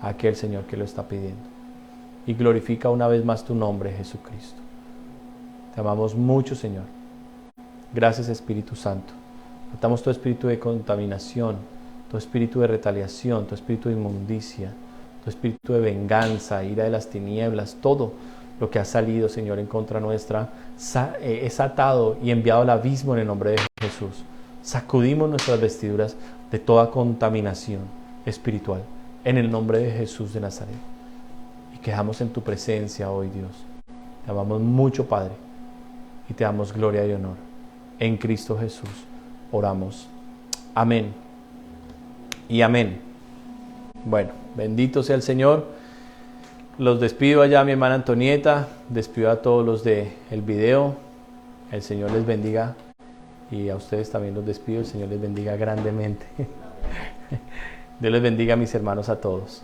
a aquel, Señor, que lo está pidiendo. Y glorifica una vez más tu nombre, Jesucristo. Te amamos mucho, Señor. Gracias, Espíritu Santo. Atamos todo espíritu de contaminación, todo espíritu de retaliación, todo espíritu de inmundicia, todo espíritu de venganza, ira de las tinieblas, todo lo que ha salido, Señor, en contra nuestra, es atado y enviado al abismo en el nombre de Jesús. Sacudimos nuestras vestiduras de toda contaminación espiritual en el nombre de Jesús de Nazaret. Y quedamos en tu presencia hoy, Dios. Te amamos mucho, Padre, y te damos gloria y honor. En Cristo Jesús oramos. Amén y amén. Bueno, bendito sea el Señor. Los despido allá a mi hermana Antonieta, despido a todos los del video. El Señor les bendiga y a ustedes también los despido. El Señor les bendiga grandemente. Dios les bendiga a mis hermanos a todos.